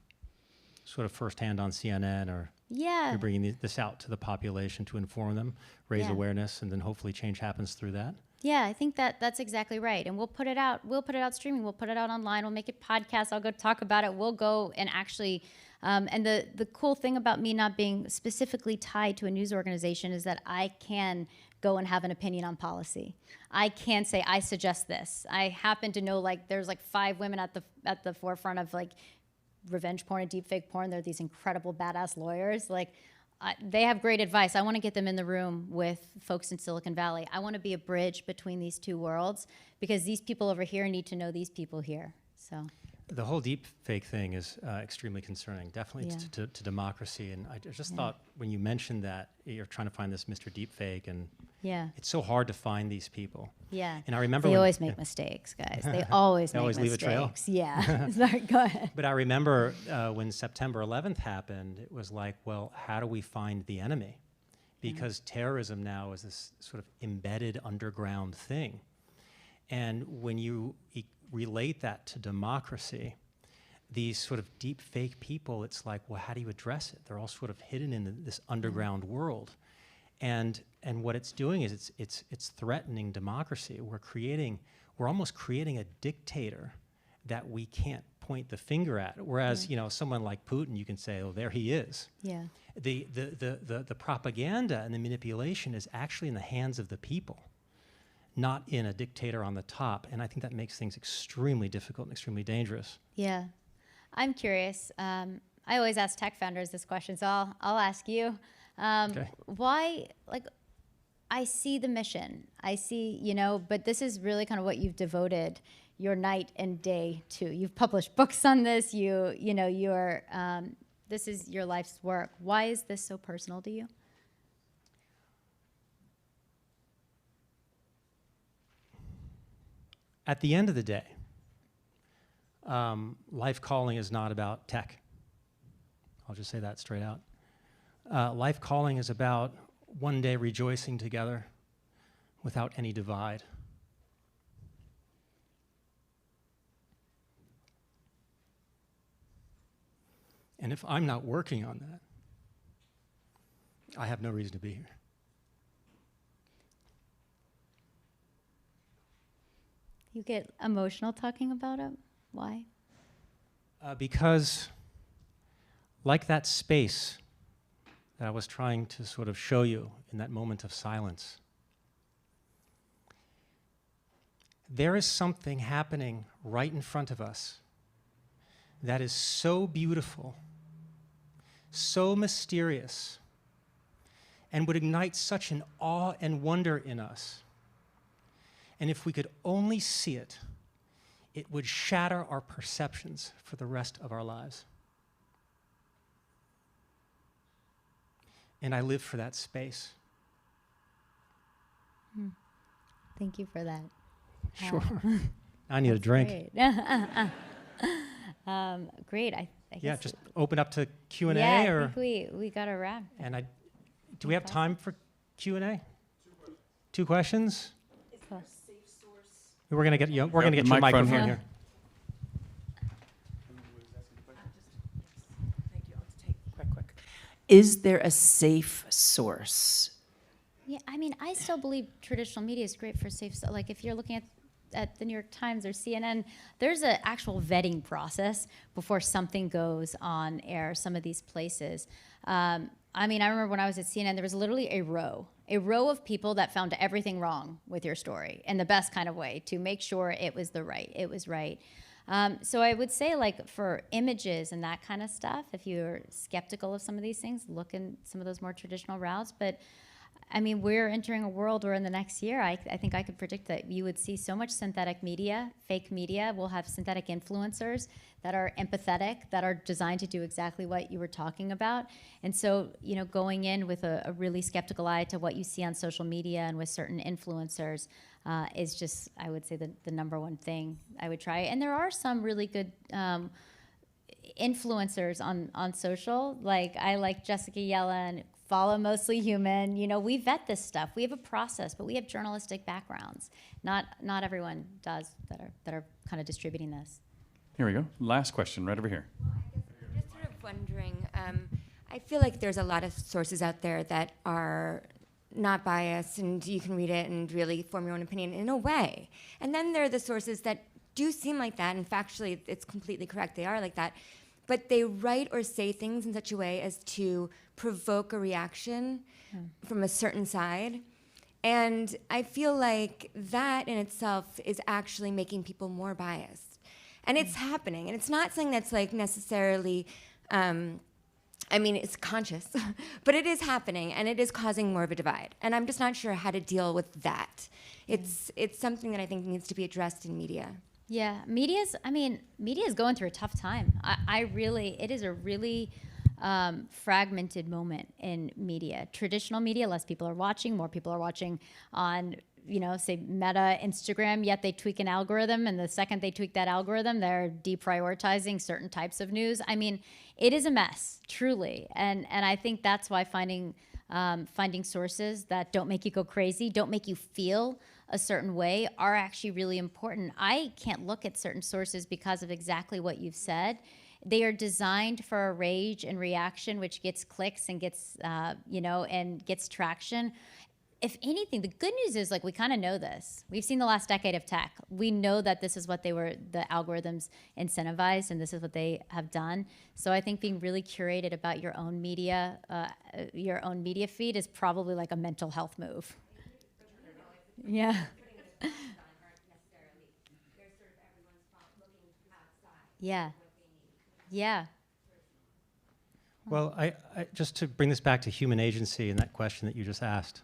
firsthand on CNN, or you're bringing this out to the population to inform them, raise awareness, and then hopefully change happens through that.
Yeah, I think that's exactly right. And we'll put it out streaming. We'll put it out online. We'll make it podcasts. I'll go talk about it. We'll go and actually, and the cool thing about me not being specifically tied to a news organization is that I can go and have an opinion on policy. I can say, I suggest this. I happen to know there's 5 women at the forefront of revenge porn and deepfake porn. They're these incredible badass lawyers. They have great advice. I want to get them in the room with folks in Silicon Valley. I want to be a bridge between these two worlds, because these people over here need to know these people here. So
the whole deepfake thing is extremely concerning, definitely to democracy. And I just thought, when you mentioned that you're trying to find this Mr. Deepfake, and it's so hard to find these people.
Yeah.
And I remember
they always make mistakes, guys. They always make mistakes.
Leave a trail.
Yeah. Sorry, go ahead.
But I remember when September 11th happened, it was well, how do we find the enemy? Because terrorism now is this sort of embedded underground thing. And when you relate that to democracy, these sort of deep fake people, it's well, how do you address it? They're all sort of hidden in this underground world. And what it's doing is it's threatening democracy. We're almost creating a dictator that we can't point the finger at. Whereas, someone like Putin, you can say, oh, there he is.
Yeah.
The propaganda and the manipulation is actually in the hands of the people, not in a dictator on the top. And I think that makes things extremely difficult and extremely dangerous.
Yeah. I'm curious. I always ask tech founders this question, so I'll ask you. Why, I see the mission. I see, but this is really kind of what you've devoted your night and day too. You've published books on this. This is your life's work. Why is this so personal to you?
At the end of the day, life calling is not about tech. I'll just say that straight out. Life calling is about one day rejoicing together without any divide. And if I'm not working on that, I have no reason to be here.
You get emotional talking about it? Why?
Because like that space that I was trying to sort of show you in that moment of silence, there is something happening right in front of us that is so beautiful, so mysterious, and would ignite such an awe and wonder in us. And if we could only see it, it would shatter our perceptions for the rest of our lives. And I live for that space.
Thank you for that.
Sure. I need a drink.
Great. Great. I guess.
Yeah, just open up to Q&A,
yeah,
or
I think we got to wrap.
and do we have time for Q&A? Two questions. We're gonna get you. We're gonna get you a microphone
here.
here.
Thank you. I'll take quick. Is there a safe source?
Yeah, I mean, I still believe traditional media is great for safe. Like if you're looking at the New York Times or CNN, there's an actual vetting process before something goes on air. Some of these places. I mean, I remember when I was at CNN, there was literally a row of people that found everything wrong with your story in the best kind of way to make sure it was right. So I would say, like, for images and that kind of stuff, if you're skeptical of some of these things, look in some of those more traditional routes. But I mean, we're entering a world where in the next year, I think I could predict that you would see so much synthetic media, fake media. We'll have synthetic influencers that are empathetic, that are designed to do exactly what you were talking about. And so, going in with a really skeptical eye to what you see on social media and with certain influencers is just, I would say, the number one thing I would try. And there are some really good influencers on social. Like, I like Jessica Yellen, Follow Mostly Human. We vet this stuff. We have a process, but we have journalistic backgrounds. Not everyone does that are kind of distributing this.
Here we go. Last question, right over here.
Well, I guess I'm just sort of wondering, I feel like there's a lot of sources out there that are not biased, and you can read it and really form your own opinion in a way. And then there are the sources that do seem like that, and factually it's completely correct, they are like that, but they write or say things in such a way as to provoke a reaction from a certain side. And I feel like that in itself is actually making people more biased. And it's happening, and it's not something that's like necessarily, it's conscious, but it is happening, and it is causing more of a divide. And I'm just not sure how to deal with that. It's something that I think needs to be addressed in media.
Yeah, media is going through a tough time. It is a really fragmented moment in media. Traditional media, less people are watching, more people are watching on, say Meta, Instagram, yet they tweak an algorithm, and the second they tweak that algorithm, they're deprioritizing certain types of news. I mean, it is a mess, truly. And I think that's why finding sources that don't make you go crazy, don't make you feel a certain way, are actually really important. I can't look at certain sources because of exactly what you've said. They are designed for a rage and reaction, which gets clicks and gets, and gets traction. If anything, the good news is, like, we kind of know this. We've seen the last decade of tech. We know that this is what the algorithms incentivized, and this is what they have done. So I think being really curated about your own media feed is probably like a mental health move. Yeah. Yeah. Yeah.
Well, I just to bring this back to human agency and that question that you just asked.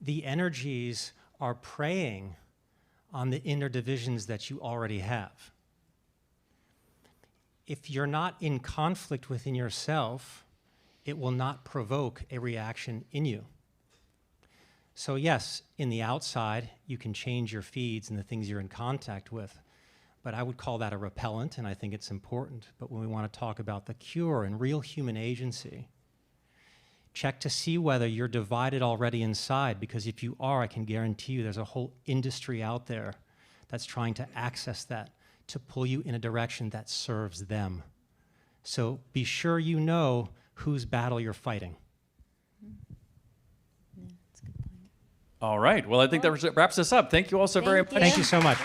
the energies are preying on the inner divisions that you already have. If you're not in conflict within yourself, it will not provoke a reaction in you. So yes, in the outside, you can change your feeds and the things you're in contact with, but I would call that a repellent, and I think it's important. But when we want to talk about the cure and real human agency, check to see whether you're divided already inside, because if you are, I can guarantee you there's a whole industry out there that's trying to access that, to pull you in a direction that serves them. So be sure you know whose battle you're fighting.
All right. Well, I think that wraps us up. Thank you all so very much.
Thank you so much.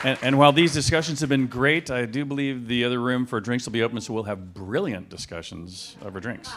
And while these discussions have been great, I do believe the other room for drinks will be open, so we'll have brilliant discussions over drinks.